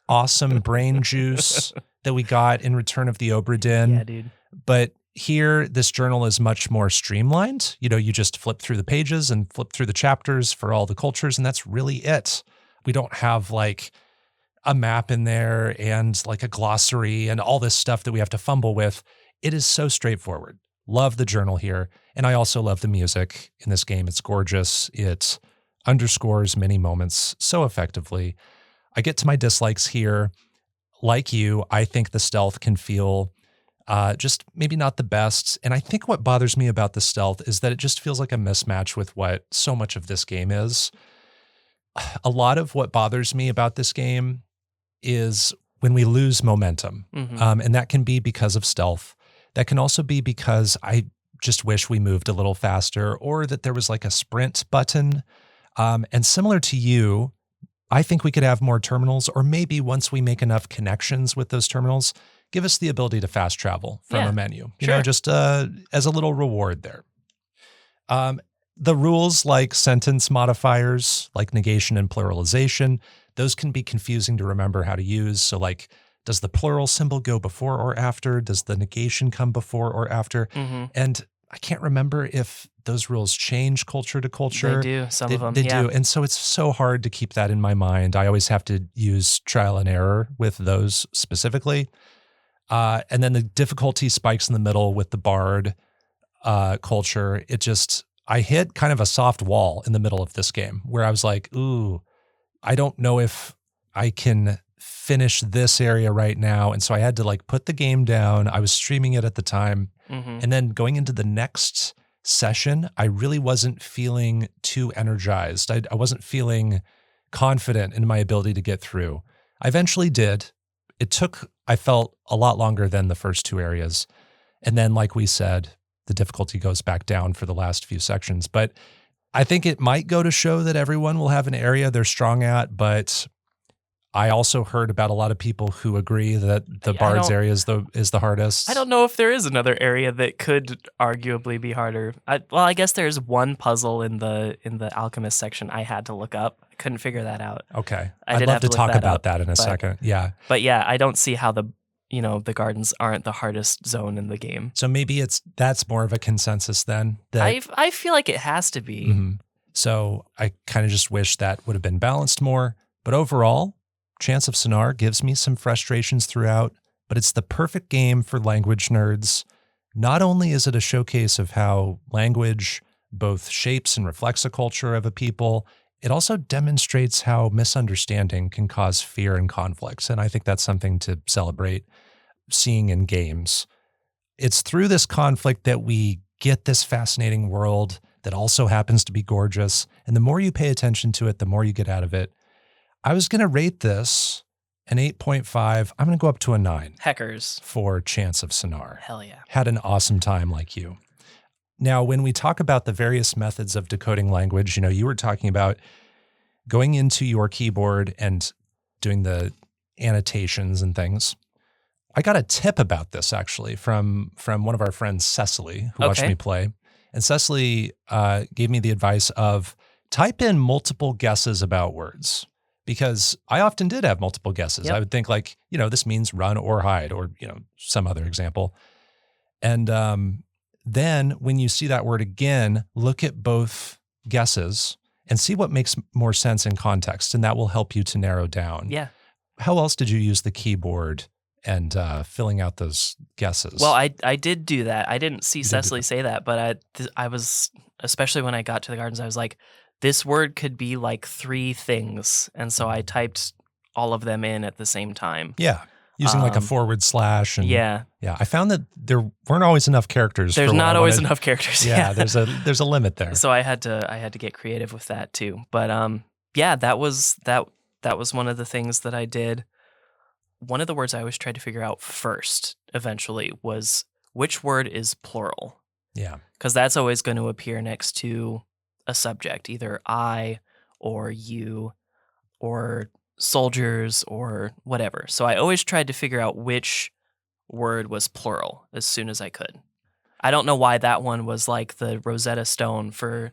awesome brain juice that we got in Return of the Obra Dinn. Yeah, dude. But here, this journal is much more streamlined. You just flip through the pages and flip through the chapters for all the cultures, and that's really it. We don't have a map in there and a glossary and all this stuff that we have to fumble with. It is so straightforward. Love the journal here. And I also love the music in this game. It's gorgeous. It underscores many moments so effectively. I get to my dislikes here. Like you, I think the stealth can feel just maybe not the best. And I think what bothers me about the stealth is that it just feels like a mismatch with what so much of this game is. A lot of what bothers me about this game is when we lose momentum. And that can be because of stealth. That can also be because I just wish we moved a little faster, or that there was a sprint button. And similar to you, I think we could have more terminals, or maybe once we make enough connections with those terminals, give us the ability to fast travel from a menu, just as a little reward there. The rules like sentence modifiers, like negation and pluralization, those can be confusing to remember how to use. So like, does the plural symbol go before or after? Does the negation come before or after? Mm-hmm. And I can't remember if those rules change culture to culture. They do, some of them. They do. And so it's so hard to keep that in my mind. I always have to use trial and error with those specifically. And then the difficulty spikes in the middle with the bard culture. I hit kind of a soft wall in the middle of this game where I was like, ooh, I don't know if I can finish this area right now. And so I had to like put the game down. I was streaming it at the time. Mm-hmm. And then going into the next session, I really wasn't feeling too energized. I wasn't feeling confident in my ability to get through. I eventually did. I felt a lot longer than the first two areas. And then, like we said, the difficulty goes back down for the last few sections. But I think it might go to show that everyone will have an area they're strong at, but I also heard about a lot of people who agree that the Bards area is the hardest. I don't know if there is another area that could arguably be harder. I guess there's one puzzle in the alchemist section I had to look up. I couldn't figure that out. Okay. I'd love to talk about that in a second. Yeah. But yeah, I don't see how the gardens aren't the hardest zone in the game. So maybe that's more of a consensus then. I feel like it has to be. Mm-hmm. So I kind of just wish that would have been balanced more. But overall, Chants of Sennaar gives me some frustrations throughout, but it's the perfect game for language nerds. Not only is it a showcase of how language both shapes and reflects a culture of a people, it also demonstrates how misunderstanding can cause fear and conflicts. And I think that's something to celebrate seeing in games. It's through this conflict that we get this fascinating world that also happens to be gorgeous. And the more you pay attention to it, the more you get out of it. I was going to rate this an 8.5. I'm going to go up to a 9. Heckers. For Chants of Sennaar. Hell yeah. Had an awesome time like you. Now, when we talk about the various methods of decoding language, you were talking about going into your keyboard and doing the annotations and things. I got a tip about this actually from one of our friends, Cecily, who watched me play. And Cecily gave me the advice of type in multiple guesses about words. Because I often did have multiple guesses. Yep. I would think like, this means run or hide or, some other example. And then when you see that word again, look at both guesses and see what makes more sense in context. And that will help you to narrow down. Yeah. How else did you use the keyboard and filling out those guesses? Well, I did do that. I didn't see Cecily say that, but I was, especially when I got to the gardens, I was like, this word could be like 3 things. And so I typed all of them in at the same time. Yeah. Using like a /. And yeah. Yeah. I found that there weren't always enough characters. There's not always enough characters. Yeah. There's a limit there. So I had to get creative with that too. But yeah, that was one of the things that I did. One of the words I always tried to figure out first eventually was which word is plural. Yeah. Because that's always going to appear next to a subject, either I or you or soldiers or whatever. So I always tried to figure out which word was plural as soon as I could. I don't know why that one was like the Rosetta Stone for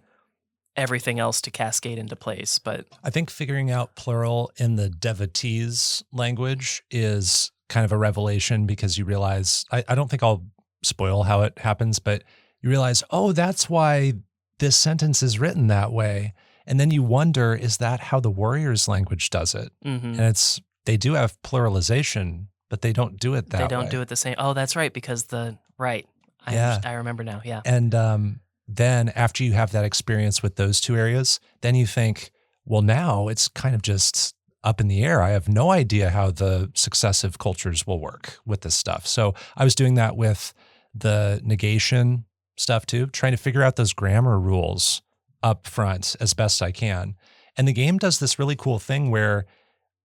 everything else to cascade into place, but I think figuring out plural in the devotees language is kind of a revelation because you realize, I don't think I'll spoil how it happens, but you realize, oh, that's why this sentence is written that way. And then you wonder, is that how the Warriors language does it? Mm-hmm. And they do have pluralization, but they don't do it that way. They don't do it the same. Oh, that's right. Because I remember now. Yeah. And then after you have that experience with those two areas, then you think, well, now it's kind of just up in the air. I have no idea how the successive cultures will work with this stuff. So I was doing that with the negation stuff too, trying to figure out those grammar rules up front as best I can. And the game does this really cool thing where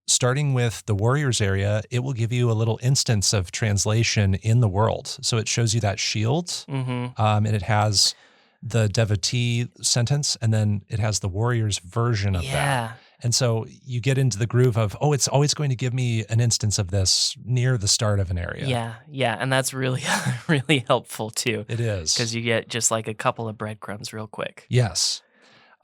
starting with the Warriors area, it will give you a little instance of translation in the world. So it shows you that shield, Mm-hmm. And it has the devotee sentence, and then it has the Warriors version of that. And so you get into the groove of, oh, it's always going to give me an instance of this near the start of an area. Yeah. And that's really, really helpful too. It is. Because you get just like a couple of breadcrumbs real quick. Yes.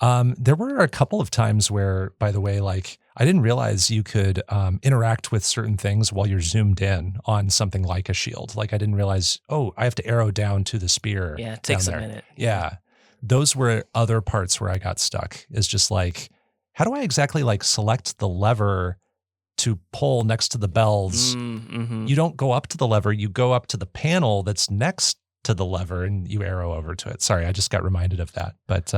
There were a couple of times where, by the way, like I didn't realize you could interact with certain things while you're zoomed in on something like a shield. Like I didn't realize, oh, I have to arrow down to the spear. Yeah, it takes down a there. minute. Yeah. Those were other parts where I got stuck. Is just like, how do I exactly like select the lever to pull next to the bells? Mm-hmm. You don't go up to the lever, you go up to the panel that's next to the lever and you arrow over to it. Sorry, I just got reminded of that. But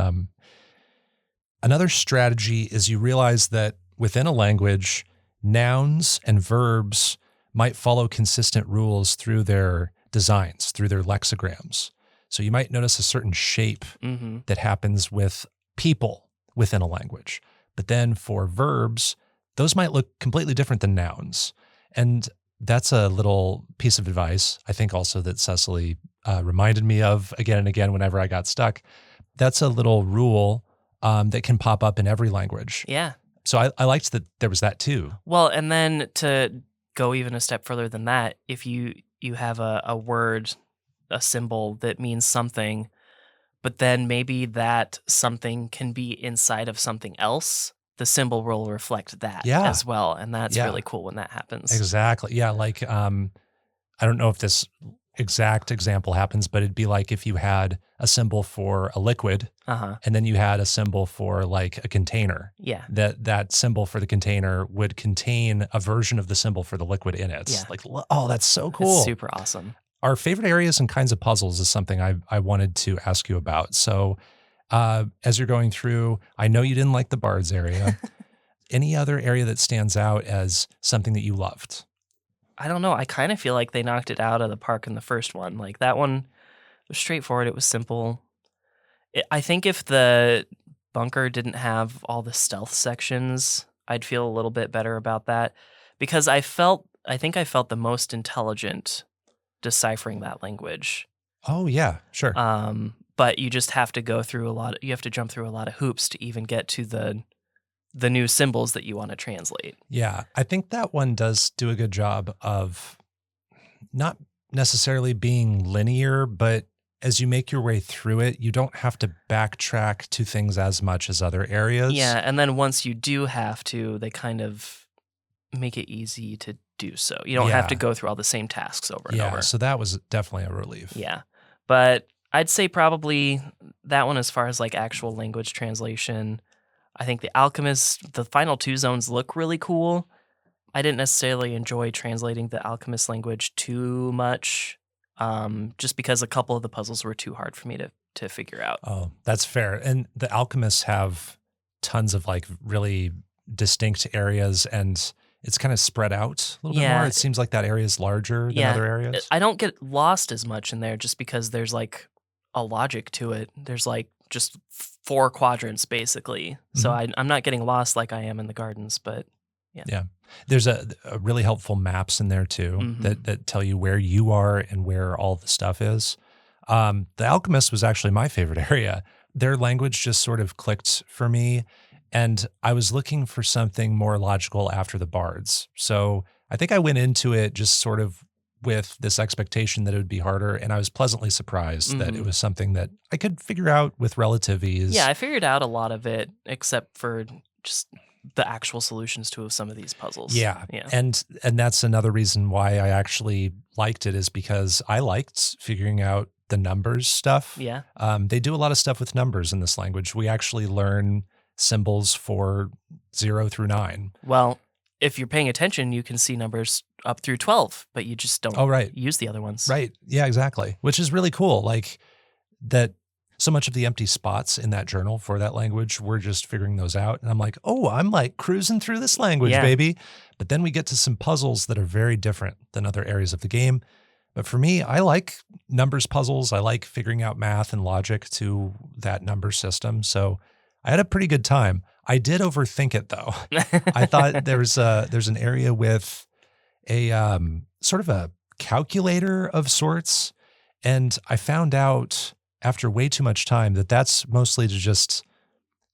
another strategy is you realize that within a language, nouns and verbs might follow consistent rules through their designs, through their lexicograms. So you might notice a certain shape that happens with people within a language. But then for verbs, those might look completely different than nouns. And that's a little piece of advice, I think also that Cecily reminded me of again and again whenever I got stuck. That's a little rule that can pop up in every language. Yeah. So I liked that there was that too. Well, and then to go even a step further than that, if you have a word, a symbol that means something, but then maybe that something can be inside of something else, the symbol will reflect that as well. And that's really cool when that happens. Exactly. Yeah. Like, I don't know if this exact example happens, but it'd be like if you had a symbol for a liquid and then you had a symbol for like a container. Yeah. That symbol for the container would contain a version of the symbol for the liquid in it. Yeah. Like, oh, that's so cool. It's super awesome. Our favorite areas and kinds of puzzles is something I wanted to ask you about. So as you're going through, I know you didn't like the bards area. Any other area that stands out as something that you loved? I don't know. I kind of feel like they knocked it out of the park in the first one. Like that one was straightforward. It was simple. I think if the bunker didn't have all the stealth sections, I'd feel a little bit better about that because I think I felt the most intelligent deciphering that language. Oh yeah, sure. But you just have to go through you have to jump through a lot of hoops to even get to the new symbols that you want to translate. Yeah, I think that one does do a good job of not necessarily being linear, but as you make your way through it, you don't have to backtrack to things as much as other areas. Yeah, and then once you do have to, they kind of make it easy to do so. You don't have to go through all the same tasks over and over. Yeah, so that was definitely a relief. Yeah, but I'd say probably that one as far as like actual language translation. I think the Alchemist, the final two zones look really cool. I didn't necessarily enjoy translating the Alchemist language too much, just because a couple of the puzzles were too hard for me to figure out. Oh, that's fair. And the Alchemists have tons of like really distinct areas and it's kind of spread out a little bit more. It seems like that area is larger than other areas. I don't get lost as much in there just because there's like a logic to it. There's like just 4 quadrants basically. So I'm not getting lost like I am in the gardens, but yeah. There's a really helpful maps in there too that tell you where you are and where all the stuff is. The Alchemist was actually my favorite area. Their language just sort of clicked for me. And I was looking for something more logical after the bards. So I think I went into it just sort of with this expectation that it would be harder. And I was pleasantly surprised that it was something that I could figure out with relative ease. Yeah, I figured out a lot of it except for just the actual solutions to some of these puzzles. Yeah. And that's another reason why I actually liked it is because I liked figuring out the numbers stuff. Yeah. They do a lot of stuff with numbers in this language. We actually learn symbols for 0 through 9. Well, if you're paying attention, you can see numbers up through 12, but you just don't use the other ones. Right. Yeah, exactly. Which is really cool. Like that so much of the empty spots in that journal for that language, we're just figuring those out. And I'm like, oh, I'm like cruising through this language, baby. But then we get to some puzzles that are very different than other areas of the game. But for me, I like numbers puzzles. I like figuring out math and logic to that number system. So I had a pretty good time. I did overthink it though. I thought there's an area with a sort of a calculator of sorts. And I found out after way too much time that that's mostly to just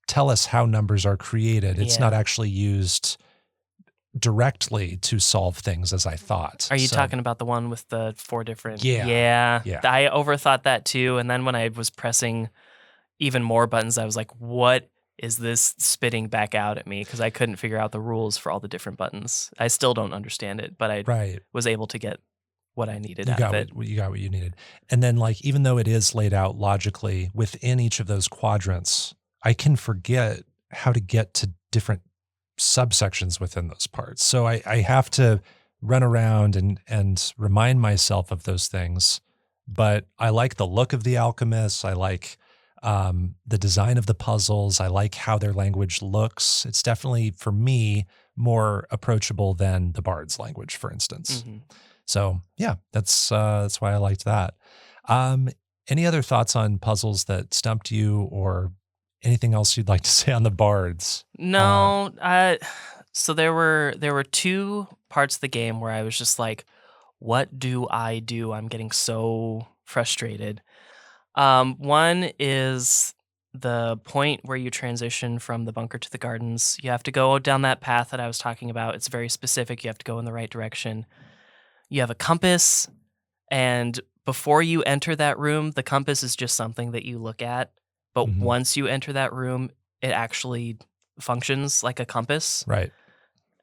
tell us how numbers are created. It's Yeah. not actually used directly to solve things as I thought. Are you So, talking about the one with the 4 different? Yeah. I overthought that too. And then when I was pressing even more buttons, I was like, what is this spitting back out at me? Because I couldn't figure out the rules for all the different buttons. I still don't understand it, but I Right. was able to get what I needed You out got of it. you got what you needed. And then like, even though it is laid out logically within each of those quadrants, I can forget how to get to different subsections within those parts. So I have to run around and remind myself of those things. But I like the look of the alchemists. I like the design of the puzzles. I like how their language looks. It's definitely, for me, more approachable than the bard's language, for instance. Mhm. So yeah, that's why I liked that. Any other thoughts on puzzles that stumped you, or anything else you'd like to say on the bards? No, so there were 2 parts of the game where I was just like, what do I do? I'm getting so frustrated. One is the point where you transition from the bunker to the gardens. You have to go down that path that I was talking about. It's very specific. You have to go in the right direction. You have a compass, and before you enter that room, the compass is just something that you look at. But Mhm. once you enter that room, it actually functions like a compass. Right.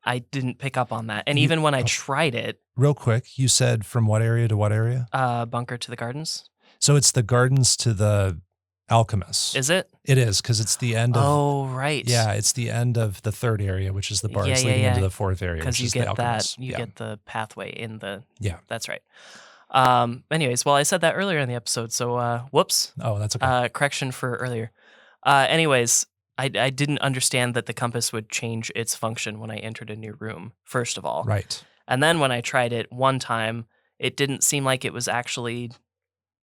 I didn't pick up on that. And You- even when I oh. tried it, Real quick, you said from what area to what area? bunker to the gardens, So it's the gardens to the alchemists. is it? It is, because it's the end of Oh, right. yeah, it's the end of the 3rd area, which is the bards, Yeah, leading yeah. into the 4th area, Because which you is the get that, alchemists. you Yeah. get the pathway in the. Yeah. That's right. Anyways, well, I said that earlier in the episode, so whoops. Oh, that's okay. Correction for earlier. Anyways, I didn't understand that the compass would change its function when I entered a new room, first of all. Right. And then when I tried it one time, it didn't seem like it was actually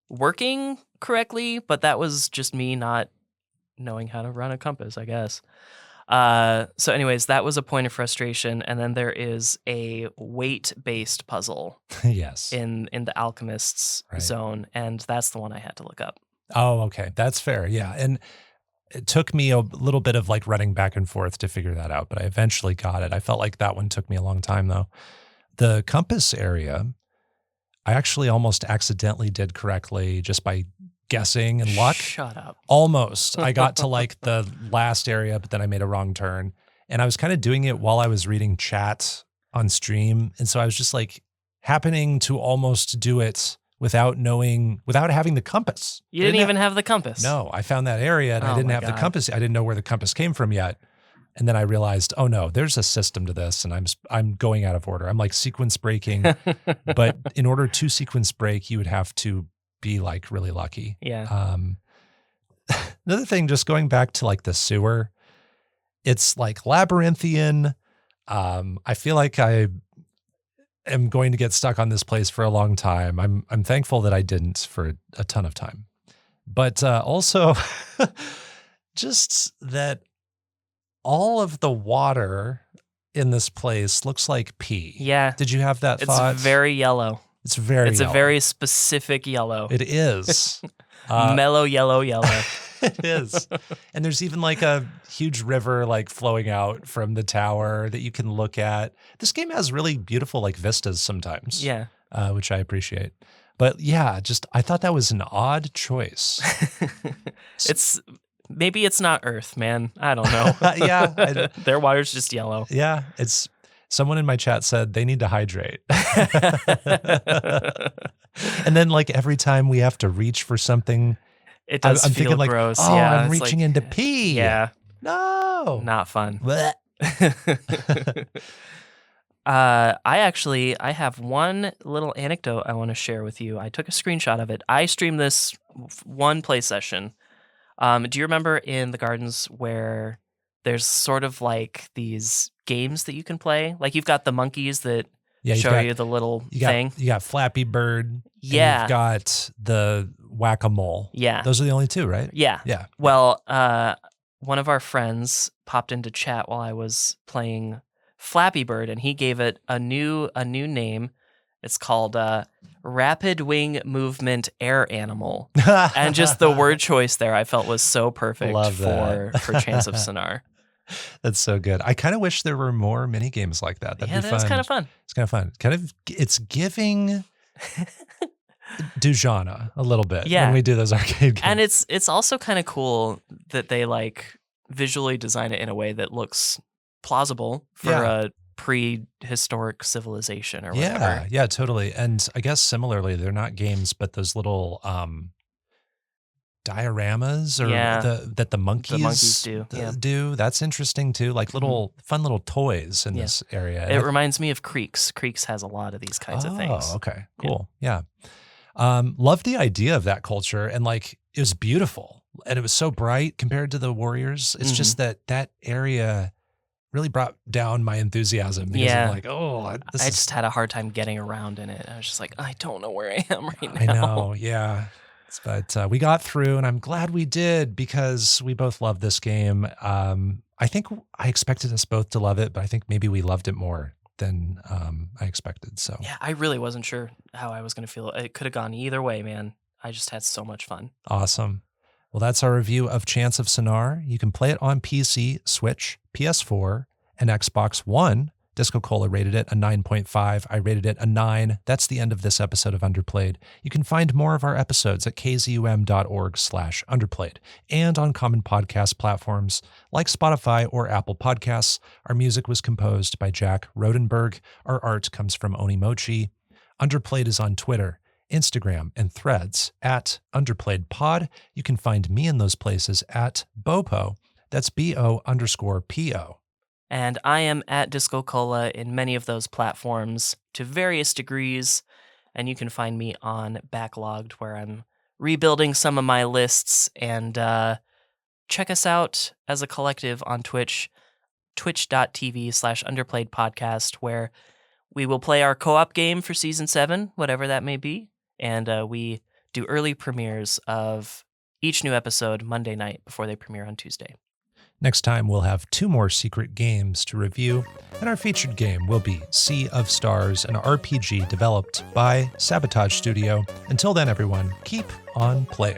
working correctly, but that was just me not knowing how to run a compass, I guess. So anyways, that was a point of frustration. And then there is a weight-based puzzle Yes. in the alchemist's Right. zone, and that's the one I had to look up. Oh, okay. That's fair. Yeah. And it took me a little bit of like running back and forth to figure that out, but I eventually got it. I felt like that one took me a long time though. The compass area, I actually almost accidentally did correctly just by guessing and luck. Shut up. Almost. I got to like the last area, but then I made a wrong turn. And I was kind of doing it while I was reading chat on stream. And so I was just like happening to almost do it without having the compass. You didn't even have the compass. No, I found that area and I Oh didn't my have the God. compass. I didn't know where the compass came from yet. And then I realized, oh no, there's a system to this, and I'm going out of order. I'm like sequence breaking, but in order to sequence break, you would have to be like really lucky. Yeah. Another thing, just going back to like the sewer, it's like labyrinthian. I feel like I am going to get stuck on this place for a long time. I'm thankful that I didn't for a ton of time, but also just that all of the water in this place looks like pee. Yeah. Did you have that It's thought? very yellow. It's very It's yellow. a very specific yellow. It is. Mellow yellow. It is. And there's even like a huge river like flowing out from the tower that you can look at. This game has really beautiful like vistas sometimes. Yeah. Which I appreciate. But yeah, just I thought that was an odd choice. Maybe it's not Earth, man. I don't know. Yeah. Their water's just yellow. Yeah. It's someone in my chat said they need to hydrate. And then like every time we have to reach for something, It does I'm feel thinking like, gross. oh, yeah, I'm it's reaching like- into pee. Yeah, No. not fun. Blech. I have one little anecdote I want to share with you. I took a screenshot of it. I streamed this one play session. Do you remember in the gardens where there's sort of like these games that you can play? Like you've got the monkeys that Yeah, show you the little thing. You got Flappy Bird. And Yeah. you've got the Whack-A-Mole. Yeah. Those are the only two, right? Yeah. Yeah. Well, one of our friends popped into chat while I was playing Flappy Bird, and he gave it a new name. It's called rapid wing movement air animal. And just the word choice there I felt was so perfect Love for Chants of Sennaar. That's so good. I kind of wish there were more mini games like that. That'd be fun. That's kind of fun. It's kind of fun. It's giving Dujana a little bit when we do those arcade games. And it's also kind of cool that they like visually design it in a way that looks plausible for a prehistoric civilization or whatever. Yeah, totally. And I guess similarly, they're not games, but those little dioramas or that the monkeys do. That's interesting too. Like little fun little toys in this area. It reminds me of Creeks. Creeks has a lot of these kinds of things. Oh, okay. Cool. Yeah. Love the idea of that culture, and like it was beautiful and it was so bright compared to the Warriors. It's just that area really brought down my enthusiasm because I'm like, I just had a hard time getting around in it. I was just like, I don't know where I am right now. I know, yeah. But we got through, and I'm glad we did because we both love this game. I think I expected us both to love it, but I think maybe we loved it more than I expected. So yeah, I really wasn't sure how I was going to feel. It could have gone either way, man. I just had so much fun. Awesome. Well, that's our review of Chants of Sennaar. You can play it on PC, Switch, PS4, and Xbox One. DiscoCola rated it a 9.5. I rated it a 9. That's the end of this episode of Underplayed. You can find more of our episodes at kzum.org/underplayed and on common podcast platforms like Spotify or Apple Podcasts. Our music was composed by Jack Rodenberg. Our art comes from Onimochi. Underplayed is on Twitter, Instagram, and Threads at UnderplayedPod. You can find me in those places at Bopo. That's BO_PO. And I am at DiscoCola in many of those platforms to various degrees. And you can find me on Backlogged, where I'm rebuilding some of my lists. And check us out as a collective on Twitch, twitch.tv/underplayedpodcast, where we will play our co-op game for Season 7, whatever that may be. And we do early premieres of each new episode Monday night before they premiere on Tuesday. Next time, we'll have 2 more secret games to review, and our featured game will be Sea of Stars, an RPG developed by Sabotage Studio. Until then, everyone, keep on playing.